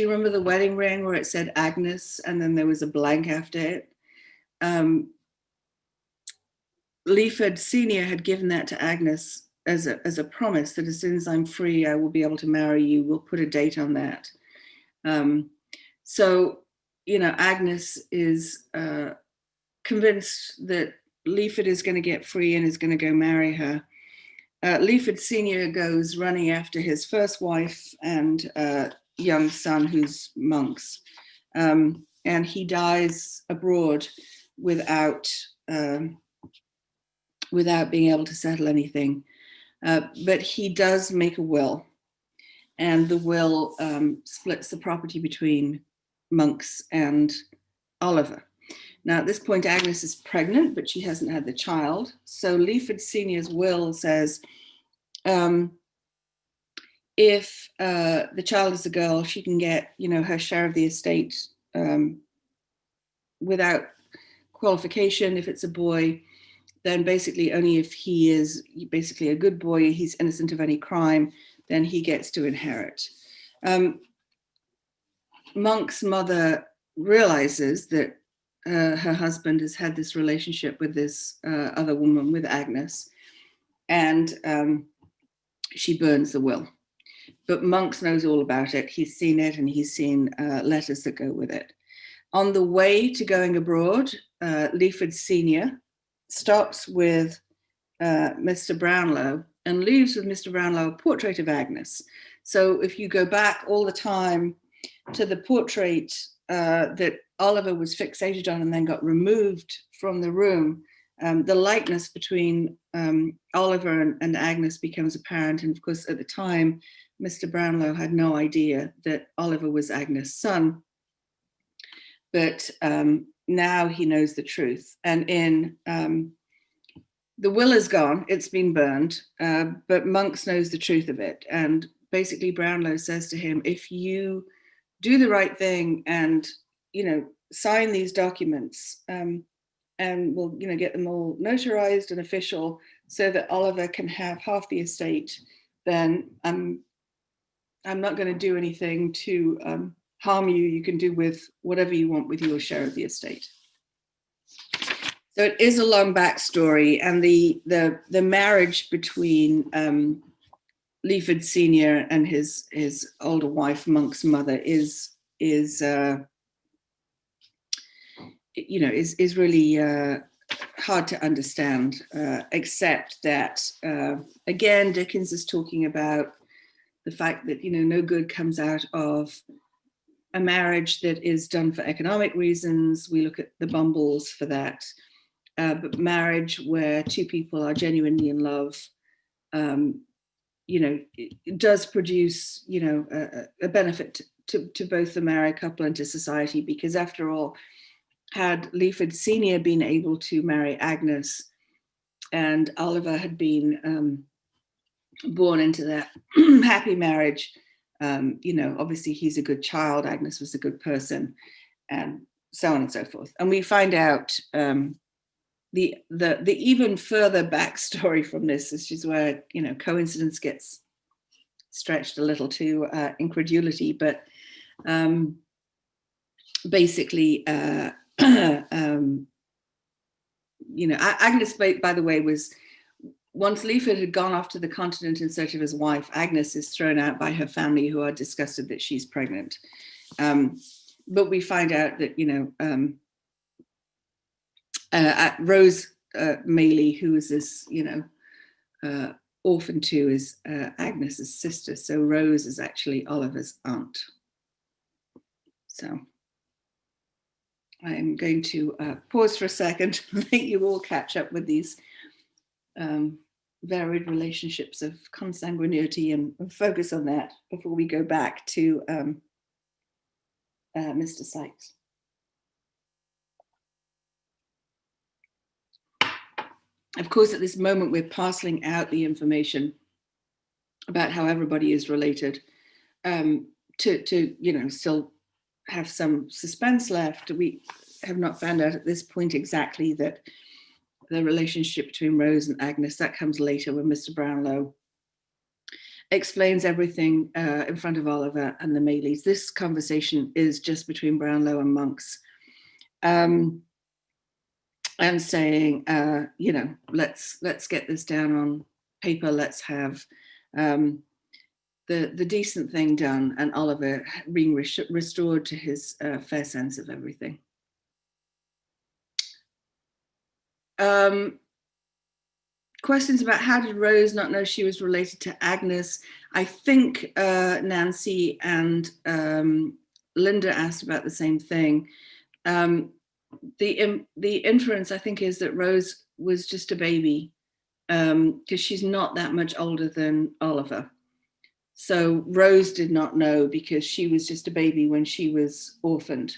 you remember the wedding ring where it said Agnes and then there was a blank after it? Leaford Sr. had given that to Agnes as a promise that as soon as I'm free, I will be able to marry you. We'll put a date on that. So, Agnes is convinced that Leaford is going to get free and is going to go marry her. Leaford Sr. goes running after his first wife and young son, who's Monks. And he dies abroad without being able to settle anything. But he does make a will, and the will splits the property between Monks and Oliver. Now, at this point, Agnes is pregnant, but she hasn't had the child. So Leaford Sr.'s will says, if the child is a girl, she can get, her share of the estate without qualification. If it's a boy, then basically only if he is basically a good boy, he's innocent of any crime, then he gets to inherit. Monk's mother realizes that her husband has had this relationship with this other woman, with Agnes, and she burns the will. But Monks knows all about it. He's seen it, and he's seen letters that go with it. On the way to going abroad, Leaford Sr. stops with Mr. Brownlow and leaves with Mr. Brownlow a portrait of Agnes. So if you go back all the time to the portrait that Oliver was fixated on and then got removed from the room, the likeness between Oliver and Agnes becomes apparent. And of course, at the time, Mr. Brownlow had no idea that Oliver was Agnes' son. But now he knows the truth. And in the will is gone, it's been burned, but Monks knows the truth of it. And basically Brownlow says to him, if you do the right thing and, sign these documents and we'll, get them all notarized and official so that Oliver can have half the estate, then I'm not going to do anything to harm you. You can do with whatever you want with your share of the estate. So it is a long backstory, and the marriage between Leaford Sr. and his older wife, Monk's mother, is really hard to understand, except that again, Dickens is talking about the fact that no good comes out of a marriage that is done for economic reasons. We look at the Bumbles for that. But marriage where two people are genuinely in love, it does produce, a benefit to both the married couple and to society, because after all, had Leaford Sr. been able to marry Agnes and Oliver had been born into that happy marriage, obviously he's a good child, Agnes was a good person, and so on and so forth. And we find out the even further backstory from this, which is where, you know, coincidence gets stretched a little to incredulity, but basically, you know, Agnes, by the way, was, once Leaford had gone off to the continent in search of his wife, Agnes is thrown out by her family, who are disgusted that she's pregnant. But we find out that, you know, Rose Maylie, who is this, you know, orphan too, is Agnes's sister. So Rose is actually Oliver's aunt. So I'm going to pause for a second and let you all catch up with these varied relationships of consanguinity and focus on that before we go back to Mr. Sikes. Of course, at this moment, we're parceling out the information about how everybody is related to, you know, still have some suspense left. We have not found out at this point exactly that the relationship between Rose and Agnes, that comes later when Mr. Brownlow explains everything in front of Oliver and the Maylies. This conversation is just between Brownlow and Monks, and saying, you know, let's get this down on paper. Let's have the decent thing done, and Oliver being restored to his fair sense of everything. Questions about how did Rose not know she was related to Agnes? I think Nancy and Linda asked about the same thing. The inference, I think, is that Rose was just a baby, because she's not that much older than Oliver. So Rose did not know because she was just a baby when she was orphaned.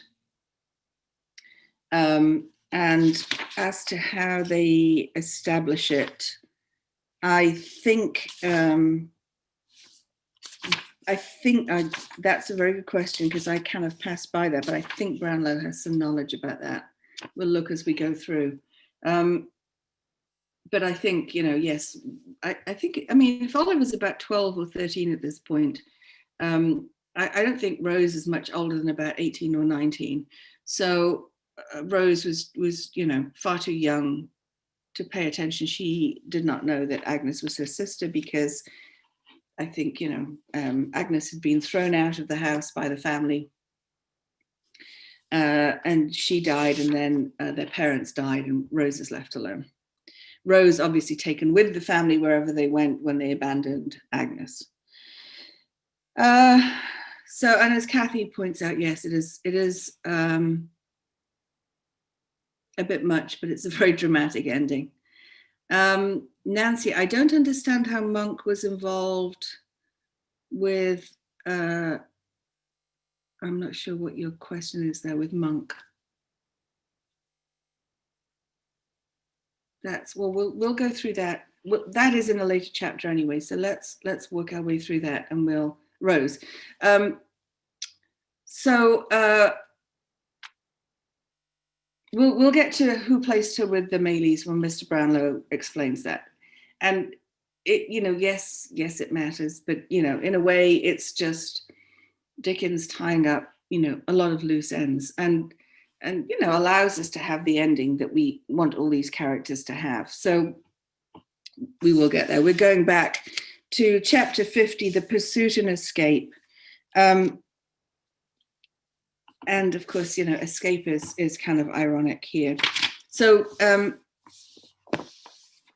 And as to how they establish it, I think that's a very good question, because I kind of passed by that, but I think Brownlow has some knowledge about that. We'll look as we go through. But I think, you know, yes, I think, I mean, if Oliver's about 12 or 13 at this point, I don't think Rose is much older than about 18 or 19. So Rose was, you know, far too young to pay attention. She did not know that Agnes was her sister, because I think, you know, Agnes had been thrown out of the house by the family, and she died, and then their parents died, and Rose is left alone. Rose obviously taken with the family wherever they went when they abandoned Agnes. So, and as Kathy points out, yes, it is a bit much, but it's a very dramatic ending. Nancy, I don't understand how Monk was involved with, I'm not sure what your question is there with Monk. That's, well, we'll go through that. That is in a later chapter anyway, so let's work our way through that, and we'll, Rose. We'll get to who placed her with the Maylies when Mr. Brownlow explains that. And it, you know, yes, it matters, but, you know, in a way, it's just Dickens tying up, you know, a lot of loose ends, and you know, allows us to have the ending that we want all these characters to have. So we will get there. We're going back to chapter 50, The Pursuit and Escape. And of course, you know, escape is kind of ironic here. So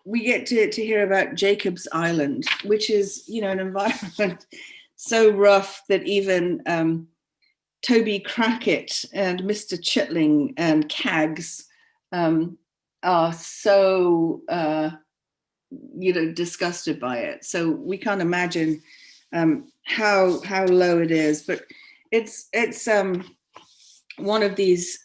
we get to hear about Jacob's Island, which is, you know, an environment so rough that even Toby Crackit and Mr. Chitling and Caggs are so, you know, disgusted by it. So we can't imagine how low it is, but it's one of these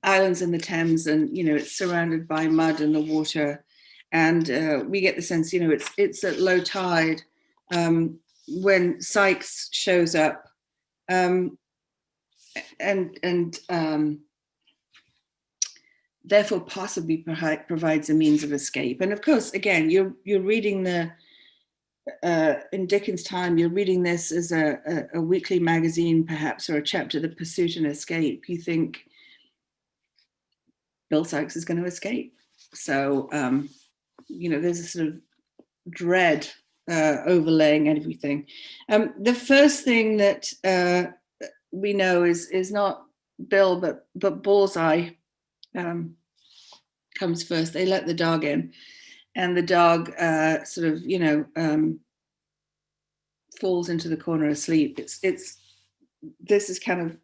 islands in the Thames, and, you know, it's surrounded by mud and the water. And we get the sense, you know, it's at low tide when Sikes shows up. therefore possibly provides a means of escape. And of course, again, you're reading in Dickens' time, you're reading this as a weekly magazine, perhaps, or a chapter, The Pursuit and Escape. You think Bill Sikes is going to escape. So, there's a sort of dread overlaying everything. The first thing that we know is not Bill, but Bullseye comes first. They let the dog in, and the dog falls into the corner asleep. This is kind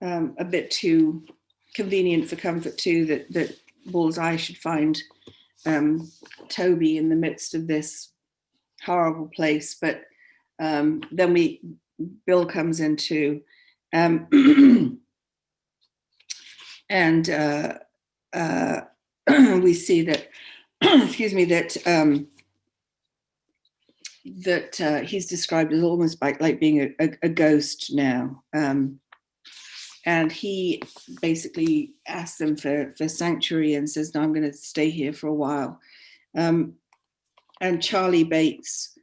of a bit too convenient for comfort too, that Bullseye should find Toby in the midst of this horrible place. But then Bill comes in too, and we see that excuse me, that he's described as almost like being a ghost now. And he basically asks them for sanctuary and says, no, I'm going to stay here for a while. And Charlie Bates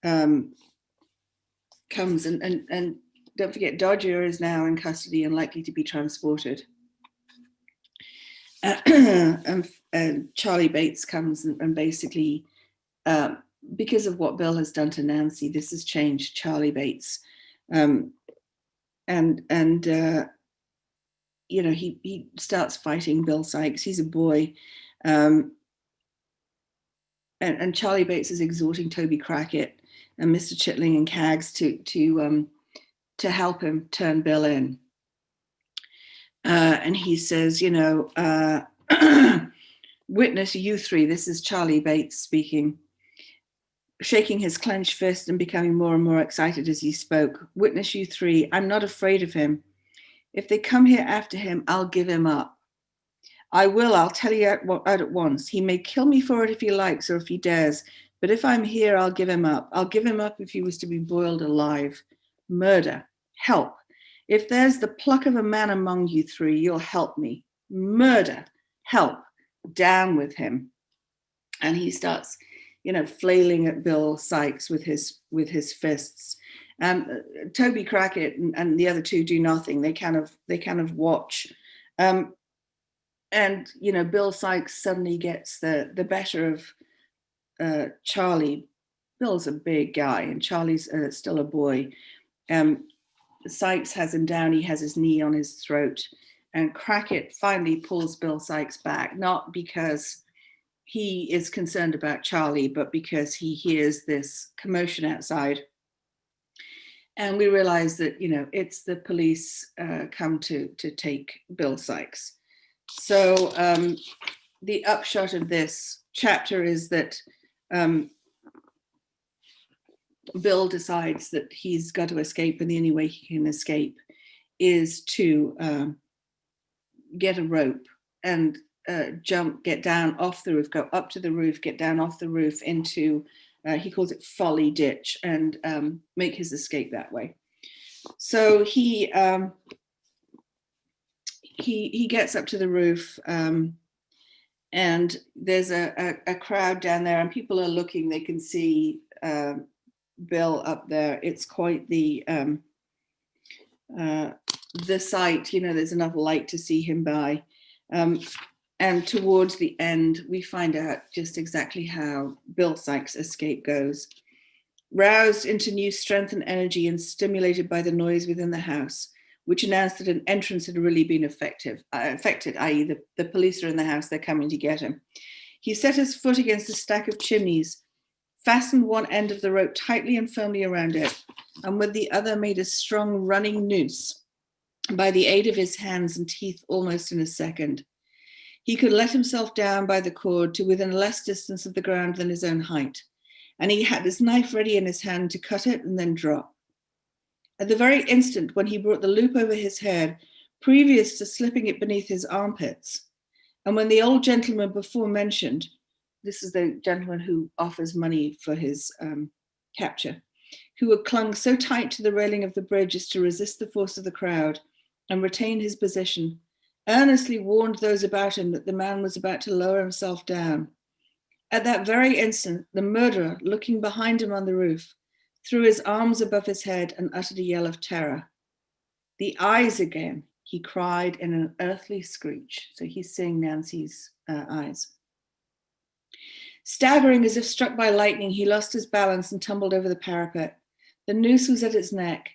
comes, and don't forget, Dodger is now in custody and likely to be transported. And Charlie Bates comes and basically, because of what Bill has done to Nancy, this has changed Charlie Bates. He starts fighting Bill Sikes. He's a boy. And Charlie Bates is exhorting Toby Crackett and Mr. Chitling and Caggs to help him turn Bill in. And he says, witness you three, this is Charlie Bates speaking, shaking his clenched fist and becoming more and more excited as he spoke. Witness you three, I'm not afraid of him. If they come here after him, I'll give him up. I'll tell you out at once. He may kill me for it if he likes or if he dares, but if I'm here, I'll give him up. I'll give him up if he was to be boiled alive. Murder, help. If there's the pluck of a man among you three, you'll help me. Murder, help. Down with him. And he starts, flailing at Bill Sikes with his fists. Toby Crackett and the other two do nothing. They kind of watch. Bill Sikes suddenly gets the better of Charlie. Bill's a big guy and Charlie's still a boy. Sikes has him down. He has his knee on his throat. And Crackett finally pulls Bill Sikes back, not because he is concerned about Charlie, but because he hears this commotion outside. And we realize that, it's the police come to take Bill Sikes. So the upshot of this chapter is that Bill decides that he's got to escape, and the only way he can escape is to get a rope and get down off the roof, go up to the roof, get down off the roof into, he calls it Folly Ditch, and make his escape that way. So he gets up to the roof, and there's a crowd down there, and people are looking. They can see Bill up there. It's quite the sight. There's enough light to see him by. And towards the end, we find out just exactly how Bill Sikes' escape goes. Roused into new strength and energy and stimulated by the noise within the house, which announced that an entrance had really been affected, i.e. the police are in the house, they're coming to get him. He set his foot against a stack of chimneys, fastened one end of the rope tightly and firmly around it, and with the other made a strong running noose by the aid of his hands and teeth almost in a second. He could let himself down by the cord to within less distance of the ground than his own height, and he had his knife ready in his hand to cut it and then drop. At the very instant when he brought the loop over his head, previous to slipping it beneath his armpits, and when the old gentleman before mentioned, this is the gentleman who offers money for his capture, who had clung so tight to the railing of the bridge as to resist the force of the crowd and retain his position, earnestly warned those about him that the man was about to lower himself down. At that very instant, the murderer, looking behind him on the roof, threw his arms above his head and uttered a yell of terror. "The eyes again," he cried in an earthly screech. So he's seeing Nancy's eyes. Staggering as if struck by lightning, he lost his balance and tumbled over the parapet. The noose was at its neck.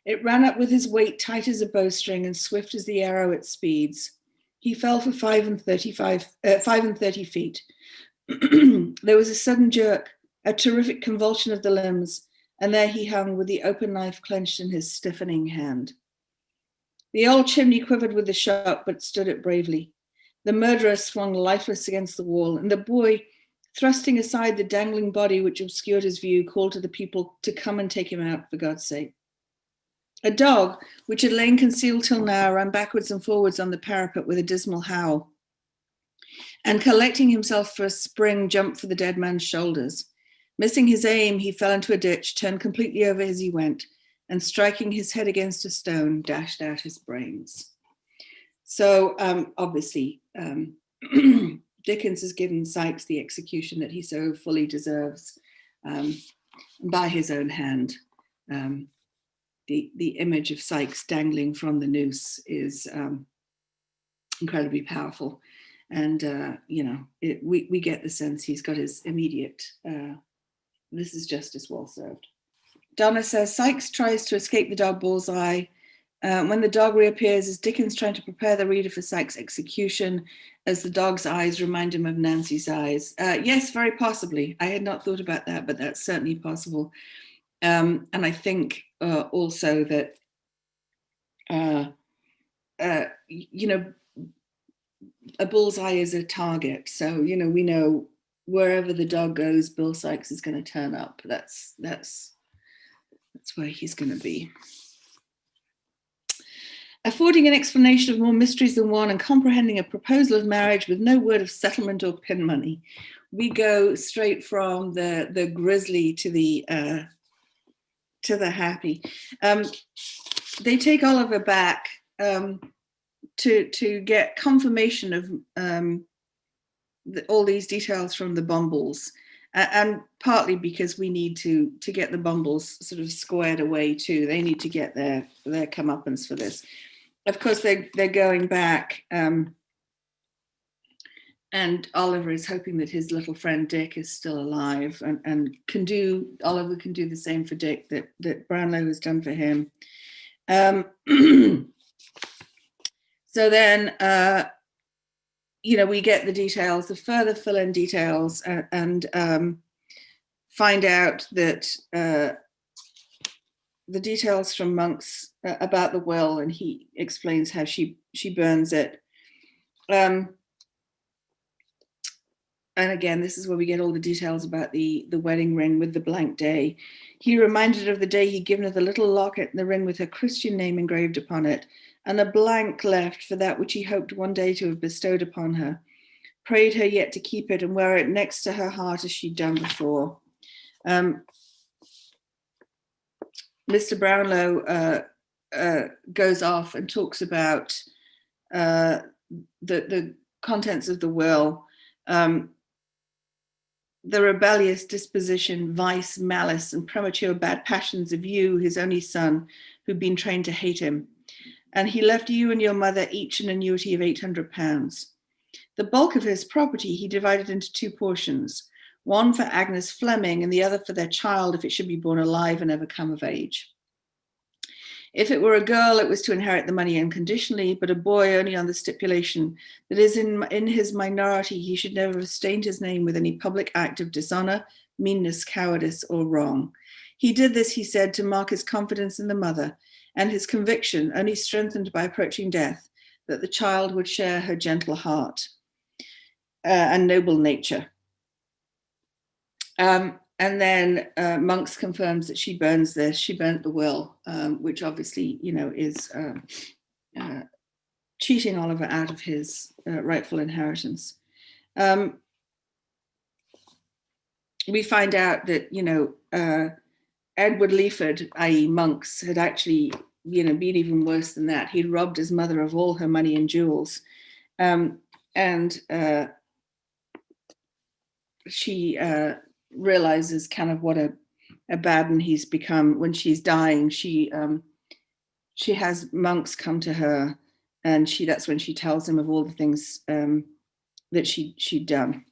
It ran up with his weight tight as a bowstring and swift as the arrow it speeds. He fell for 5 and 30 feet. There was a sudden jerk, a terrific convulsion of the limbs, and there he hung with the open knife clenched in his stiffening hand. The old chimney quivered with the shock, but stood it bravely. The murderer swung lifeless against the wall, and the boy, thrusting aside the dangling body which obscured his view, called to the people to come and take him out, for God's sake. A dog, which had lain concealed till now, ran backwards and forwards on the parapet with a dismal howl, and collecting himself for a spring, jumped for the dead man's shoulders. Missing his aim, he fell into a ditch, turned completely over as he went, and striking his head against a stone, dashed out his brains. So obviously, Dickens has given Sikes the execution that he so fully deserves by his own hand. The image of Sikes dangling from the noose is incredibly powerful. And, we get the sense he's got his immediate, this is justice well served. Donna says, Sikes tries to escape the dog Bullseye. When the dog reappears, is Dickens trying to prepare the reader for Sikes' execution, as the dog's eyes remind him of Nancy's eyes? Yes, very possibly. I had not thought about that, but that's certainly possible. And I think also that, a bullseye is a target. So, we know wherever the dog goes, Bill Sikes is going to turn up. That's where he's going to be. Affording an explanation of more mysteries than one and comprehending a proposal of marriage with no word of settlement or pin money, we go straight from the grisly to the happy. They take Oliver back to get confirmation of all these details from the Bumbles, and partly because we need to get the Bumbles sort of squared away too. They need to get their comeuppance for this. Of course, they're going back, and Oliver is hoping that his little friend Dick is still alive, and Oliver can do the same for Dick that Brownlow has done for him. So then, we get the details, the further fill-in details, and find out that the details from Monks about the will, and he explains how she burns it. And again, this is where we get all the details about the wedding ring with the blank day. He reminded her of the day he'd given her the little locket and the ring with her Christian name engraved upon it, and a blank left for that which he hoped one day to have bestowed upon her. Prayed her yet to keep it and wear it next to her heart as she'd done before. Mr. Brownlow goes off and talks about the contents of the will, the rebellious disposition, vice, malice, and premature bad passions of you, his only son, who'd been trained to hate him. And he left you and your mother each an annuity of £800. The bulk of his property he divided into two portions, one for Agnes Fleming and the other for their child if it should be born alive and ever come of age. If it were a girl, it was to inherit the money unconditionally, but a boy only on the stipulation that is in his minority he should never have stained his name with any public act of dishonor, meanness, cowardice, or wrong. He did this, he said, to mark his confidence in the mother, and his conviction, only strengthened by approaching death, that the child would share her gentle heart and noble nature. And then Monks confirms that she burns this. She burnt the will, which obviously, is cheating Oliver out of his rightful inheritance. We find out that, Edward Leaford, i.e. Monks, had actually been even worse than that. He'd robbed his mother of all her money and jewels. And she realizes kind of what a bad one he's become. When she's dying, she has monks come to her, and that's when she tells him of all the things that she'd done.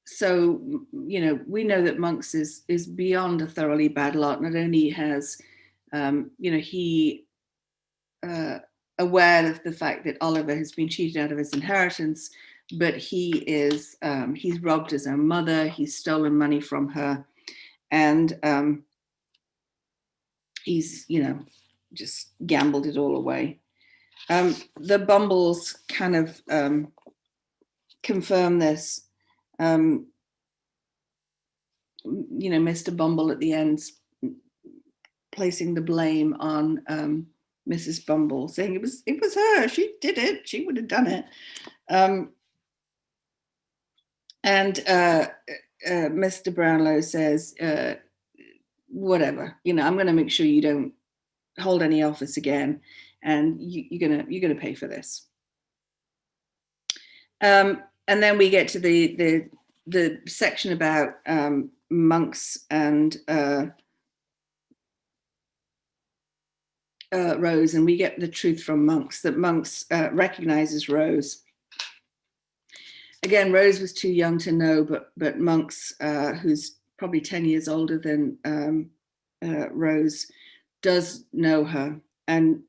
So, we know that Monks is beyond a thoroughly bad lot. Not only has, he aware of the fact that Oliver has been cheated out of his inheritance, but he's robbed his own mother, he's stolen money from her, and he's, just gambled it all away. The Bumbles kind of confirm this. Mr. Bumble at the end placing the blame on Mrs. Bumble, saying it was her, she did it, she would have done it. And Mr. Brownlow says, whatever, I'm going to make sure you don't hold any office again, and you're gonna pay for this. And then we get to the section about Monks and Rose, and we get the truth from Monks, that Monks recognizes Rose. Again, Rose was too young to know, but Monks, who's probably 10 years older than Rose, does know her. And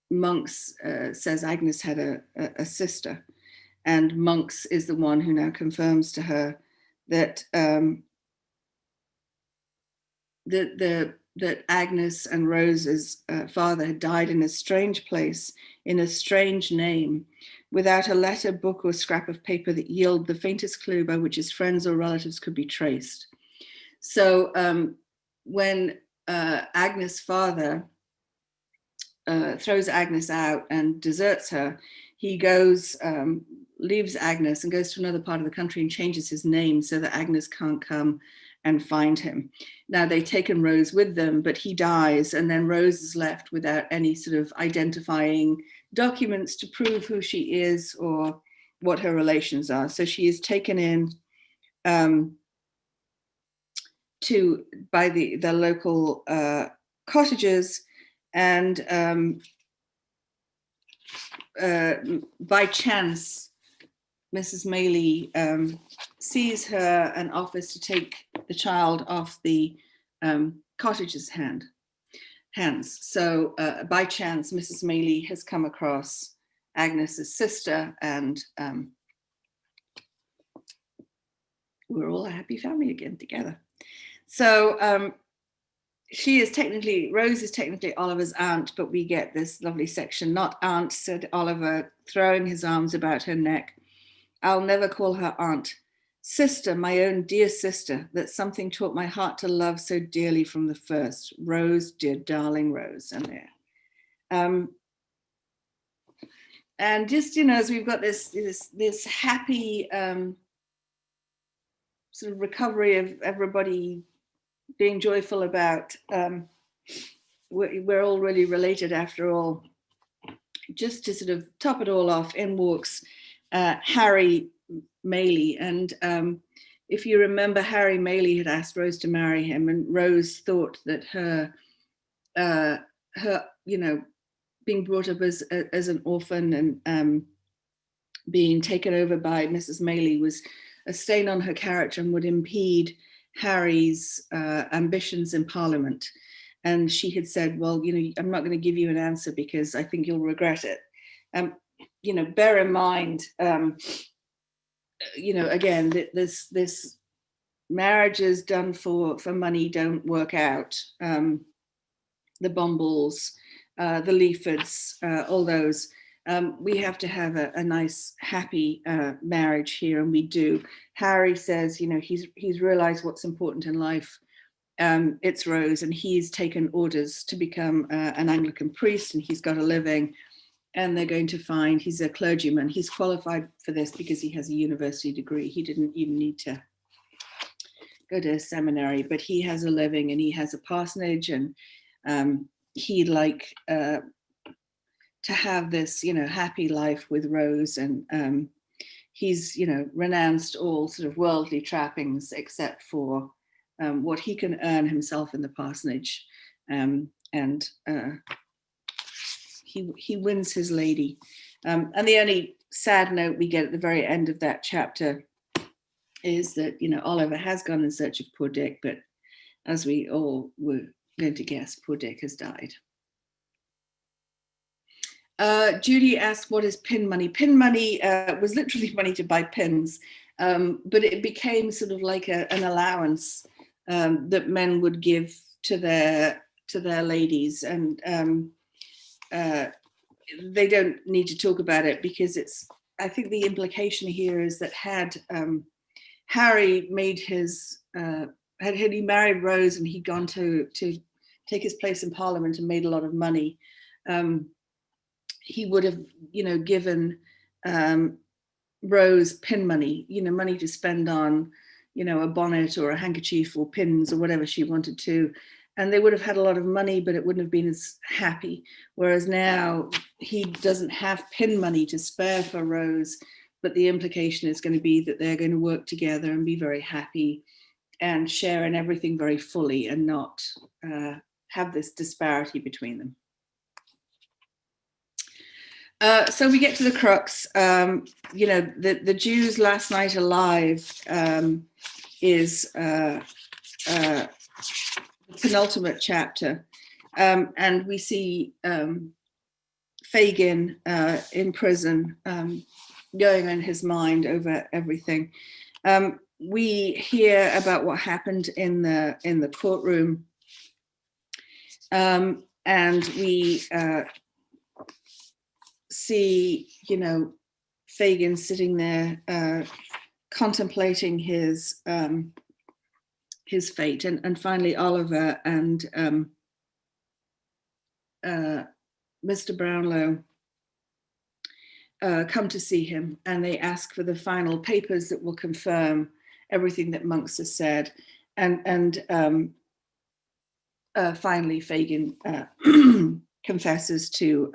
Monks says Agnes had a sister, and Monks is the one who now confirms to her that that Agnes and Rose's father had died in a strange place, in a strange name, without a letter, book, or scrap of paper that yielded the faintest clue by which his friends or relatives could be traced. So when Agnes' father throws Agnes out and deserts her, he goes, leaves Agnes and goes to another part of the country and changes his name so that Agnes can't come and find him. Now, they've taken Rose with them, but he dies, and then Rose is left without any sort of identifying documents to prove who she is or what her relations are. So she is taken in by the local cottagers, and by chance, Mrs. Maylie sees her and offers to take the child off the cottagers' hands. So by chance, Mrs. Maylie has come across Agnes's sister, and we're all a happy family again together. So Rose is technically Oliver's aunt, but we get this lovely section, "Not aunt," said Oliver, throwing his arms about her neck. "I'll never call her aunt. Sister, my own dear sister, that something taught my heart to love so dearly from the first. Rose, dear darling Rose." And there. And just, as we've got this happy sort of recovery of everybody being joyful about we're all really related after all. Just to sort of top it all off, in walks Harry Maylie. And if you remember, Harry Maylie had asked Rose to marry him, and Rose thought that her being brought up as an orphan and being taken over by Mrs. Maylie was a stain on her character and would impede Harry's ambitions in Parliament. And she had said, well, I'm not going to give you an answer because I think you'll regret it. Bear in mind, again, this marriages done for money don't work out. The Bumbles, the Leafords, all those. We have to have a nice, happy marriage here, and we do. Harry says, he's realized what's important in life. It's Rose, and he's taken orders to become an Anglican priest, and he's got a living. And they're going to find he's a clergyman. He's qualified for this because he has a university degree. He didn't even need to go to seminary, but he has a living and he has a parsonage, and he'd like to have this, happy life with Rose, and he's, renounced all sort of worldly trappings except for what he can earn himself in the parsonage, and he wins his lady. And the only sad note we get at the very end of that chapter is that, Oliver has gone in search of poor Dick, but as we all were going to guess, poor Dick has died. Judy asked, what is pin money? Pin money was literally money to buy pins, but it became sort of like an allowance that men would give to their ladies, and they don't need to talk about it because I think the implication here is that had Harry made his, had he married Rose and he'd gone to take his place in Parliament and made a lot of money, he would have, given Rose pin money, money to spend on, a bonnet or a handkerchief or pins or whatever she wanted to. And they would have had a lot of money, but it wouldn't have been as happy. Whereas now he doesn't have pin money to spare for Rose, but the implication is going to be that they're going to work together and be very happy and share in everything very fully and not have this disparity between them. So we get to the crux. The Jews' last night alive is the penultimate chapter, and we see Fagin in prison, going in his mind over everything. We hear about what happened in the courtroom, and we see, Fagin sitting there contemplating his fate, and finally Oliver and Mr. Brownlow come to see him, and they ask for the final papers that will confirm everything that Monks has said, and finally Fagin confesses to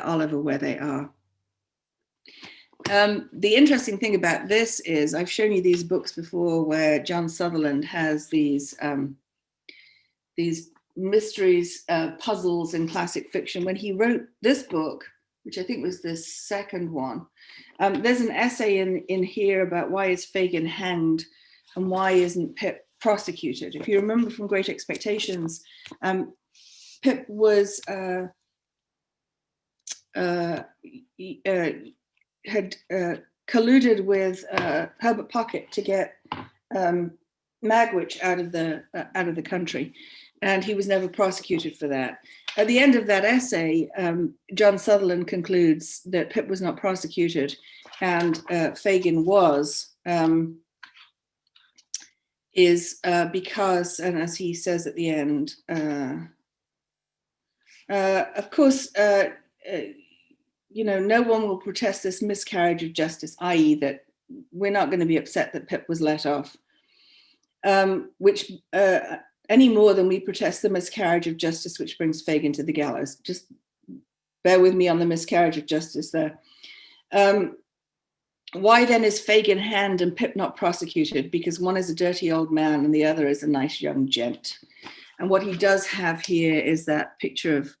Oliver where they are. The interesting thing about this is, I've shown you these books before where John Sutherland has these mysteries, puzzles in classic fiction. When he wrote this book, which I think was the second one, there's an essay in here about why is Fagin hanged and why isn't Pip prosecuted. If you remember from Great Expectations, Pip was had colluded with Herbert Pocket to get Magwitch out of the country, and he was never prosecuted for that. At the end of that essay, John Sutherland concludes that Pip was not prosecuted, and Fagin was, because, and as he says at the end, of course, no one will protest this miscarriage of justice, i.e. that we're not going to be upset that Pip was let off, which any more than we protest the miscarriage of justice which brings Fagin to the gallows. Just bear with me on the miscarriage of justice there. Why then is Fagin hanged and Pip not prosecuted? Because one is a dirty old man and the other is a nice young gent. And what he does have here is that picture of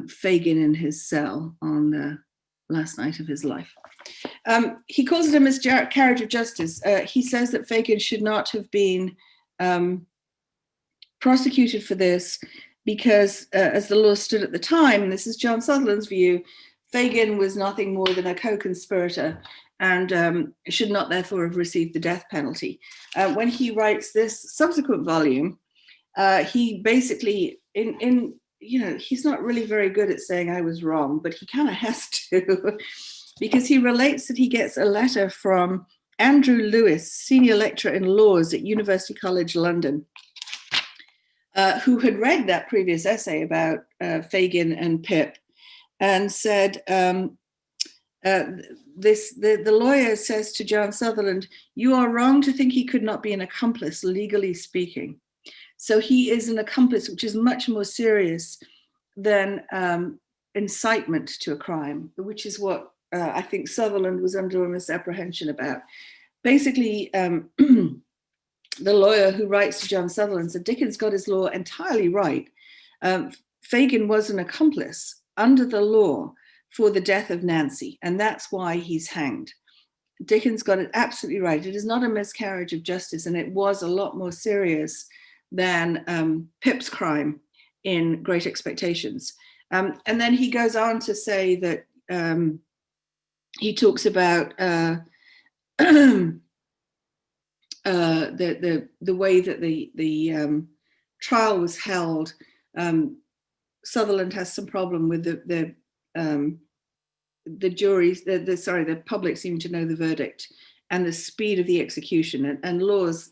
Fagin in his cell on the last night of his life. He calls it a miscarriage of justice. He says that Fagin should not have been prosecuted for this because, as the law stood at the time, and this is John Sutherland's view, Fagin was nothing more than a co-conspirator and should not therefore have received the death penalty. When he writes this subsequent volume, he basically, he's not really very good at saying I was wrong, but he kind of has to, because he relates that he gets a letter from Andrew Lewis, senior lecturer in laws at University College London, who had read that previous essay about Fagin and Pip and said, the lawyer says to John Sutherland, "You are wrong to think he could not be an accomplice, legally speaking." So he is an accomplice, which is much more serious than incitement to a crime, which is what I think Sutherland was under a misapprehension about. Basically, the lawyer who writes to John Sutherland said Dickens got his law entirely right. Fagin was an accomplice under the law for the death of Nancy, and that's why he's hanged. Dickens got it absolutely right. It is not a miscarriage of justice, and it was a lot more serious than Pip's crime in Great Expectations. And then he goes on to say that he talks about the way that the trial was held. Sutherland has some problem with the juries, the public seem to know the verdict and the speed of the execution. And Law's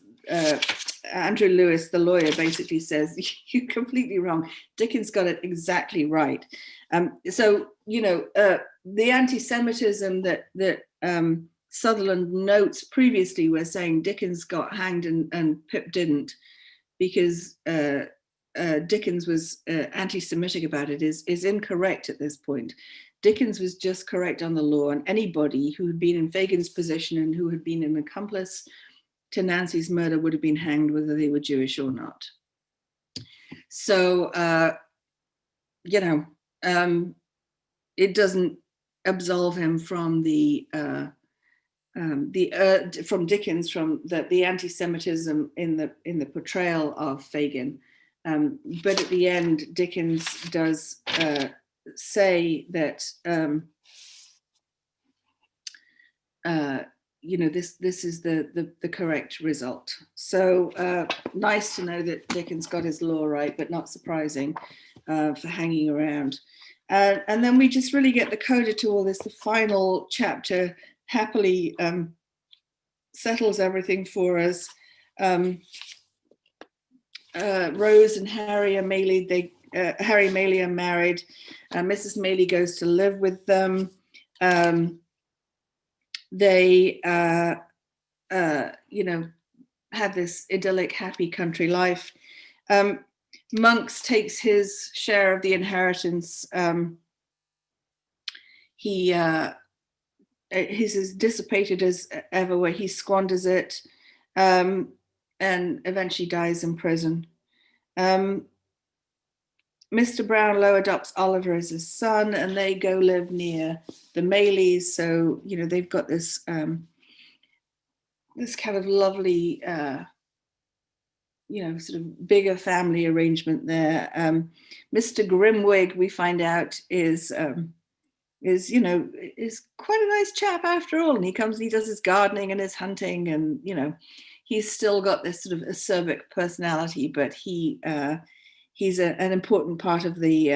Andrew Lewis, the lawyer, basically says, "You're completely wrong. Dickens got it exactly right." So, you know, the anti-Semitism that Sutherland notes previously were saying Dickens got hanged and Pip didn't, because Dickens was anti-Semitic about it, is incorrect at this point. Dickens was just correct on the law, and anybody who had been in Fagin's position and who had been an accomplice to Nancy's murder would have been hanged whether they were Jewish or not. So, you know, it doesn't absolve him from from Dickens, from the anti-Semitism in the portrayal of Fagin. But at the end, Dickens does say that you know, this is the correct result. So nice to know that Dickens got his law right, but not surprising for hanging around. And then we just really get the coda to all this. The final chapter happily settles everything for us. Rose and Harry are Maylie. Harry and Maylie are married. Mrs. Maylie goes to live with them. They, you know, have this idyllic, happy country life. Monks takes his share of the inheritance. He's as dissipated as ever, where he squanders it, and eventually dies in prison. Mr. Brownlow adopts Oliver as his son, and they go live near the Maylies. So, you know, they've got this this kind of lovely, you know, sort of bigger family arrangement there. Mr. Grimwig, we find out, is you know, is quite a nice chap after all. And he comes and he does his gardening and his hunting, and, you know, he's still got this sort of acerbic personality, but he's an important part of the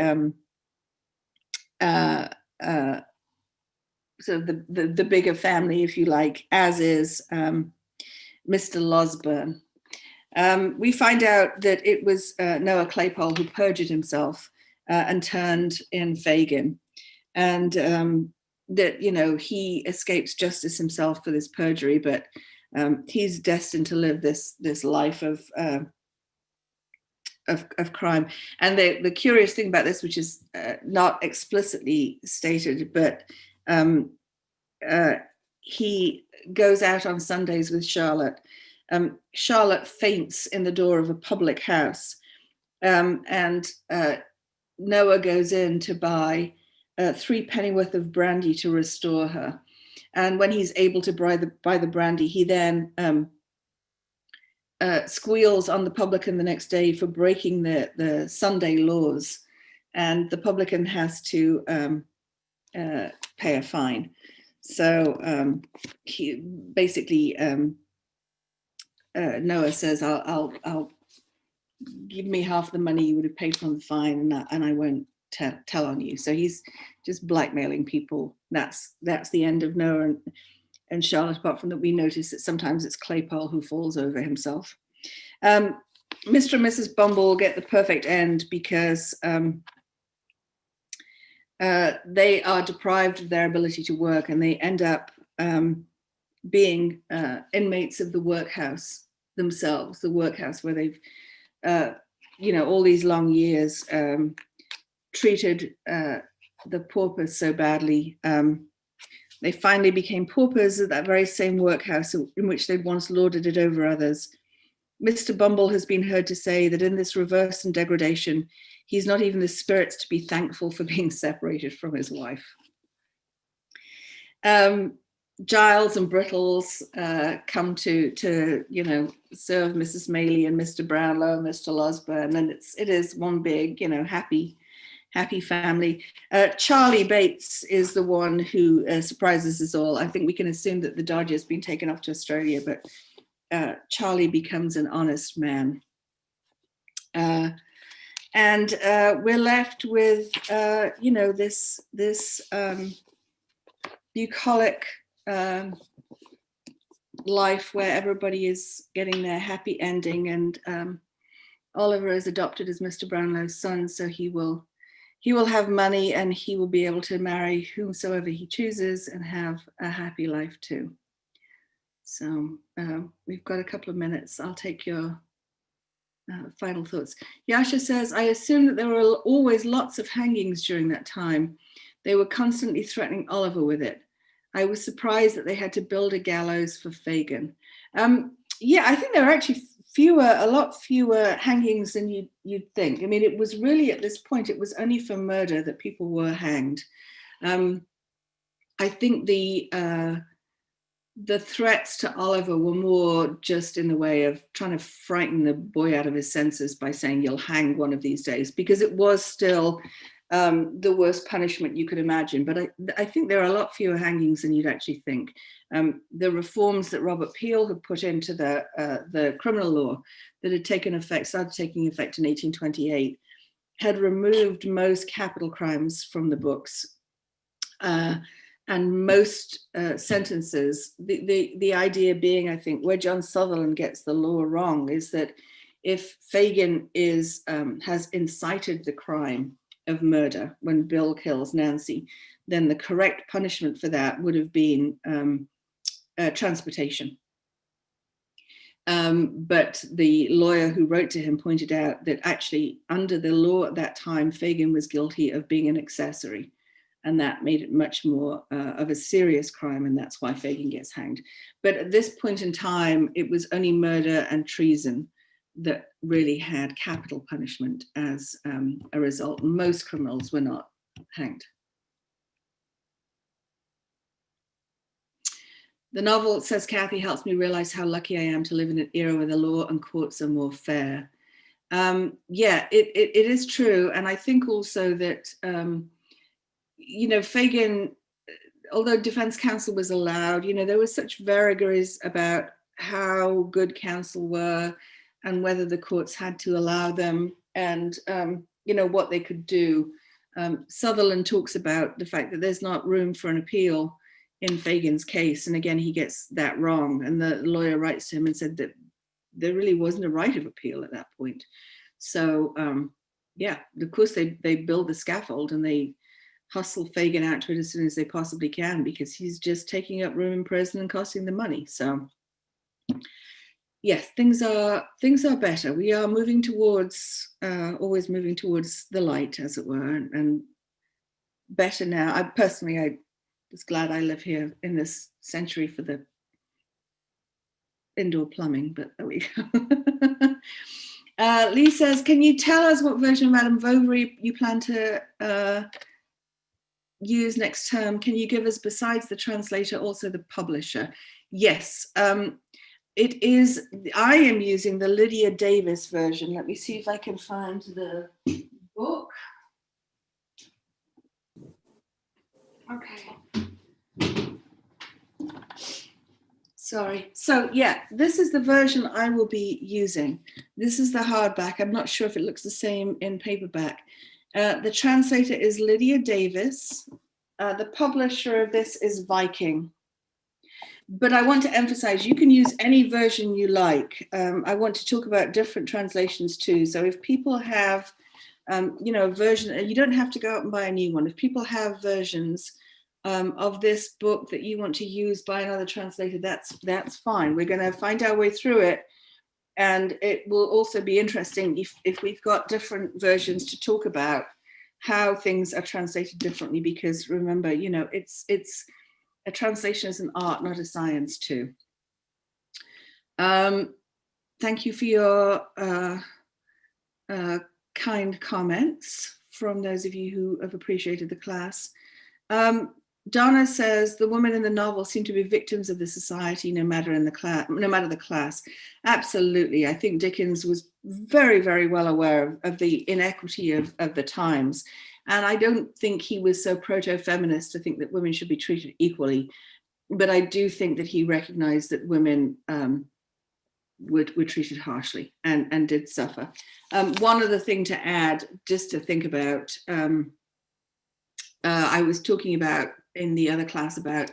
sort of the bigger family, if you like, as is Mr. Losberne. We find out that it was Noah Claypole who perjured himself and turned in Fagin, and that, you know, he escapes justice himself for this perjury, but he's destined to live this life of crime. And the curious thing about this, which is not explicitly stated, but he goes out on Sundays with Charlotte. Charlotte faints in the door of a public house, and Noah goes in to buy 3 pennyworth of brandy to restore her. And when he's able to buy the brandy, he then squeals on the publican the next day for breaking the Sunday laws, and the publican has to pay a fine. So he basically, Noah says, I'll give me half the money you would have paid from the fine, and I won't tell on you. So he's just blackmailing people. That's the end of Noah and Charlotte, apart from that we notice that sometimes it's Claypole who falls over himself. Mr. and Mrs. Bumble get the perfect end because they are deprived of their ability to work, and they end up being inmates of the workhouse themselves, the workhouse where they've, all these long years treated the paupers so badly. They finally became paupers at that very same workhouse in which they'd once lorded it over others. Mr. Bumble has been heard to say that in this reverse and degradation, he's not even the spirits to be thankful for being separated from his wife. Giles and Brittles come to serve Mrs. Maylie and Mr. Brownlow and Mr. Losberne, and it is one big, happy family. Charlie Bates is the one who surprises us all. I think we can assume that the Dodger has been taken off to Australia, but Charlie becomes an honest man. And we're left with, this bucolic life where everybody is getting their happy ending, and Oliver is adopted as Mr. Brownlow's son, so he will have money and he will be able to marry whomsoever he chooses and have a happy life too. So we've got a couple of minutes. I'll take your final thoughts. Yasha says, I assume that there were always lots of hangings during that time. They were constantly threatening Oliver with it. I was surprised that they had to build a gallows for Fagin. I think there are actually a lot fewer hangings than you'd think. I mean, it was really, at this point, it was only for murder that people were hanged. I think the threats to Oliver were more just in the way of trying to frighten the boy out of his senses by saying, you'll hang one of these days, because it was still the worst punishment you could imagine. But I think there are a lot fewer hangings than you'd actually think. The reforms that Robert Peel had put into the criminal law that had started taking effect in 1828, had removed most capital crimes from the books. And most sentences, the idea being, I think, where John Sutherland gets the law wrong is that if Fagin has incited the crime of murder when Bill kills Nancy, then the correct punishment for that would have been transportation. But the lawyer who wrote to him pointed out that actually under the law at that time, Fagin was guilty of being an accessory, and that made it much more of a serious crime, and that's why Fagin gets hanged. But at this point in time, it was only murder and treason that really had capital punishment as a result. Most criminals were not hanged. The novel, says Kathy, helps me realize how lucky I am to live in an era where the law and courts are more fair. It is true. And I think also that, Fagin, although defense counsel was allowed, there was such vagaries about how good counsel were and whether the courts had to allow them and, what they could do. Sutherland talks about the fact that there's not room for an appeal in Fagin's case. And again, he gets that wrong. And the lawyer writes to him and said that there really wasn't a right of appeal at that point. So, of course, they build the scaffold and they hustle Fagin out to it as soon as they possibly can, because he's just taking up room in prison and costing them money. So, yes, things are better. We are moving towards, always moving towards the light, as it were, and better now. I just glad I live here in this century for the indoor plumbing, but there we go. Lee says, can you tell us what version of Madame Bovary you plan to use next term? Can you give us, besides the translator, also the publisher? Yes, it is. I am using the Lydia Davis version. Let me see if I can find the book. Okay. Sorry. So yeah, this is the version I will be using. This is the hardback. I'm not sure if it looks the same in paperback. The translator is Lydia Davis. The publisher of this is Viking. But I want to emphasize, you can use any version you like. I want to talk about different translations too. So if people have a version. You don't have to go out and buy a new one. If people have versions of this book that you want to use by another translator, that's fine. We're going to find our way through it. And it will also be interesting if we've got different versions to talk about how things are translated differently, because remember, it's a translation is an art, not a science too. Thank you for your kind comments from those of you who have appreciated the class. Donna says the women in the novel seem to be victims of the society, no matter the class. Absolutely, I think Dickens was very, very well aware of the inequity of the times, and I don't think he was so proto-feminist to think that women should be treated equally. But I do think that he recognized that women were treated harshly and did suffer. One other thing to add, just to think about, I was talking about in the other class about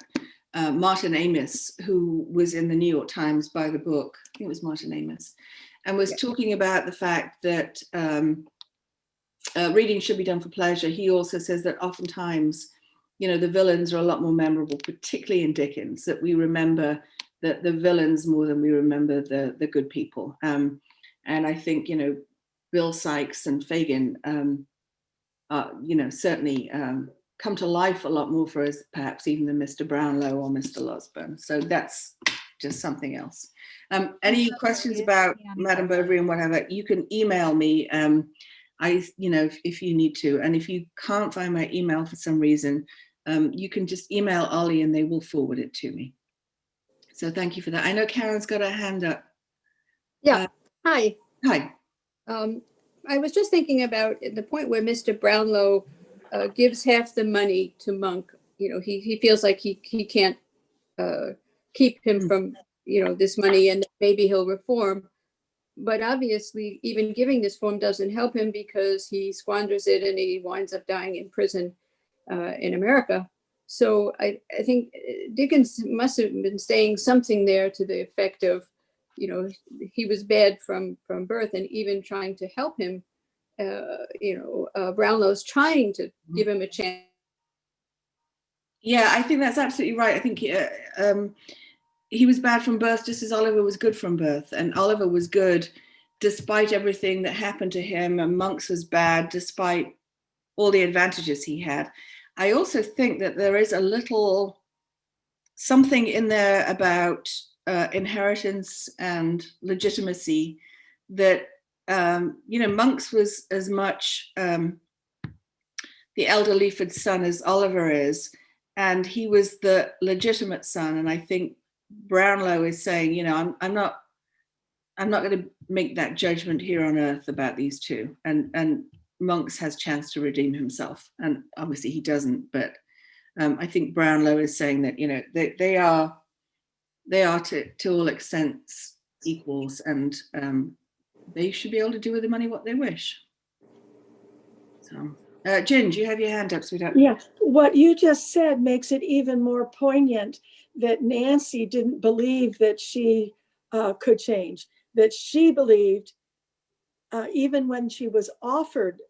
Martin Amis, who was in the New York Times by the book, I think it was Martin Amis, and was talking about the fact that reading should be done for pleasure. He also says that oftentimes, the villains are a lot more memorable, particularly in Dickens, that we remember the villains more than we remember the good people. And I think, Bill Sikes and Fagin, certainly come to life a lot more for us, perhaps even than Mr. Brownlow or Mr. Losberne. So that's just something else. Any questions about Madame Bovary and whatever, you can email me. If you need to, and if you can't find my email for some reason, you can just email OLLI and they will forward it to me. So thank you for that. I know Karen's got her hand up. Yeah. Hi. Hi. I was just thinking about the point where Mr. Brownlow gives half the money to Monk. He feels like he can't keep him from this money, and maybe he'll reform. But obviously, even giving this form doesn't help him, because he squanders it and he winds up dying in prison in America. So I think Dickens must have been saying something there to the effect of, he was bad from birth, and even trying to help him. Brownlow's trying to give him a chance. Yeah, I think that's absolutely right. I think he was bad from birth, just as Oliver was good from birth. And Oliver was good despite everything that happened to him, and Monk's was bad despite all the advantages he had. I also think that there is a little something in there about inheritance and legitimacy that, Monk's was as much the elder Leaford's son as Oliver is, and he was the legitimate son. And I think Brownlow is saying, I'm not going to make that judgment here on earth about these two. And Monk's has a chance to redeem himself, and obviously he doesn't. But I think Brownlow is saying that they are to all extents equals, and they should be able to do with the money what they wish. So, Ginge, you have your hand up, sweetheart. Yeah, what you just said makes it even more poignant that Nancy didn't believe that she could change, that she believed even when she was offered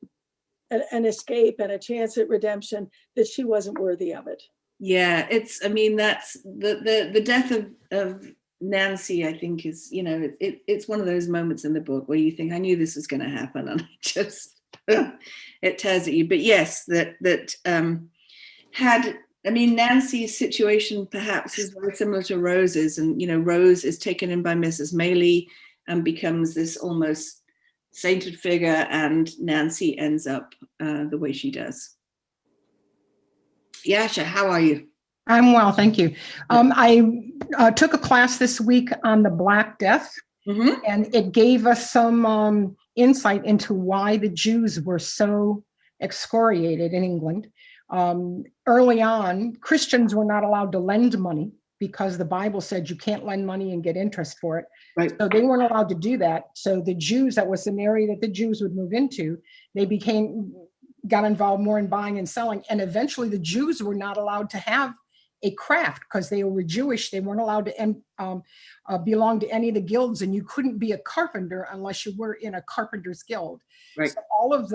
an escape and a chance at redemption, that she wasn't worthy of it. Yeah, that's the death of Nancy, I think, is, it's one of those moments in the book where you think, I knew this was going to happen, and it tears at you. But yes, Nancy's situation perhaps is very similar to Rose's, and Rose is taken in by Mrs. Maylie and becomes this almost sainted figure, and Nancy ends up the way she does. Yasha, how are you? I'm well, thank you. I took a class this week on the Black Death, and it gave us some insight into why the Jews were so excoriated in England. Early on, Christians were not allowed to lend money because the Bible said you can't lend money and get interest for it. Right. So they weren't allowed to do that. So the Jews, that was an area that the Jews would move into. They got involved more in buying and selling. And eventually the Jews were not allowed to have a craft because they were Jewish. They weren't allowed to belong to any of the guilds, and you couldn't be a carpenter unless you were in a carpenter's guild. Right. So all of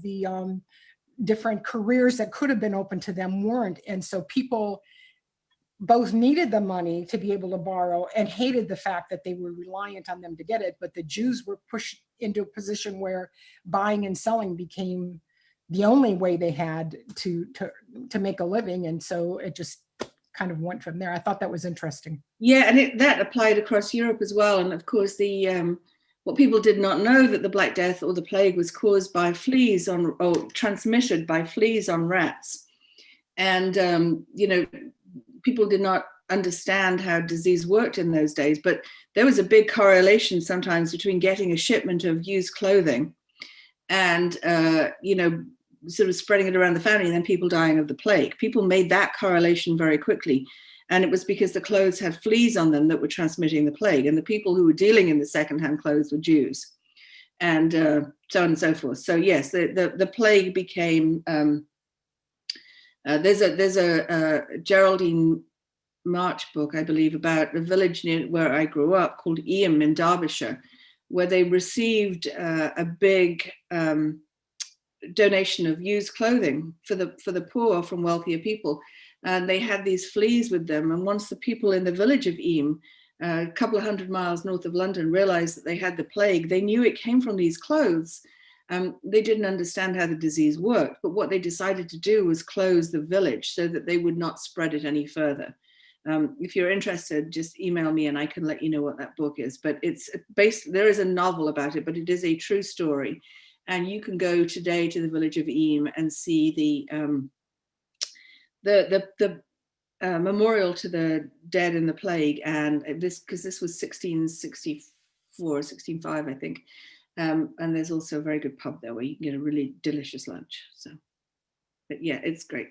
the different careers that could have been open to them weren't. And so people both needed the money to be able to borrow and hated the fact that they were reliant on them to get it. But the Jews were pushed into a position where buying and selling became the only way they had to make a living. And so it just kind of went from there. I thought that was interesting. Yeah, and that applied across Europe as well. And of course, what people did not know, that the Black Death or the plague was caused by fleas or transmitted by fleas on rats. And, people did not understand how disease worked in those days, but there was a big correlation sometimes between getting a shipment of used clothing and, sort of spreading it around the family and then people dying of the plague. People made that correlation very quickly. And it was because the clothes had fleas on them that were transmitting the plague. And the people who were dealing in the secondhand clothes were Jews, and so on and so forth. So yes, the plague became, there's a Geraldine March book, I believe, about a village near where I grew up called Eyam in Derbyshire, where they received a big donation of used clothing for the poor from wealthier people. And they had these fleas with them. And once the people in the village of Eyam, a couple of 100 miles north of London, realized that they had the plague, they knew it came from these clothes. They didn't understand how the disease worked, but what they decided to do was close the village so that they would not spread it any further. If you're interested, just email me and I can let you know what that book is. But it's based, there is a novel about it, but it is a true story. And you can go today to the village of Eyam and see the memorial to the dead in the plague. And because this was 1664, 1605, I think. And there's also a very good pub there where you can get a really delicious lunch. So, but yeah, it's great.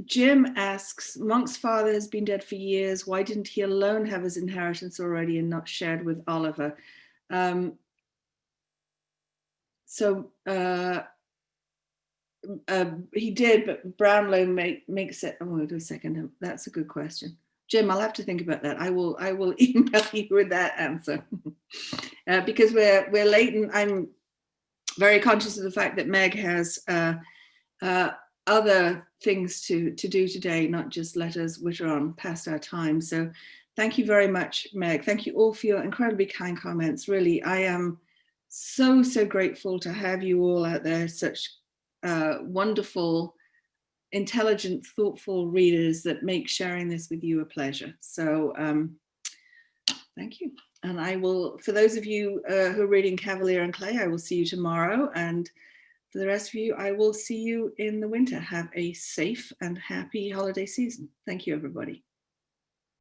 Jim asks, Monk's father has been dead for years. Why didn't he alone have his inheritance already and not shared with Oliver? He did, but Brownlow makes it. Oh, wait a second. That's a good question. Jim, I'll have to think about that. I will email you with that answer because we're late, and I'm very conscious of the fact that Meg has other things to do today, not just let us witter on past our time. So thank you very much, Meg. Thank you all for your incredibly kind comments. Really, I am so grateful to have you all out there, such wonderful, intelligent, thoughtful readers that make sharing this with you a pleasure. So thank you. And I will, for those of you who are reading Cavalier and Clay, I will see you tomorrow. And for the rest of you, I will see you in the winter. Have a safe and happy holiday season. Thank you, everybody.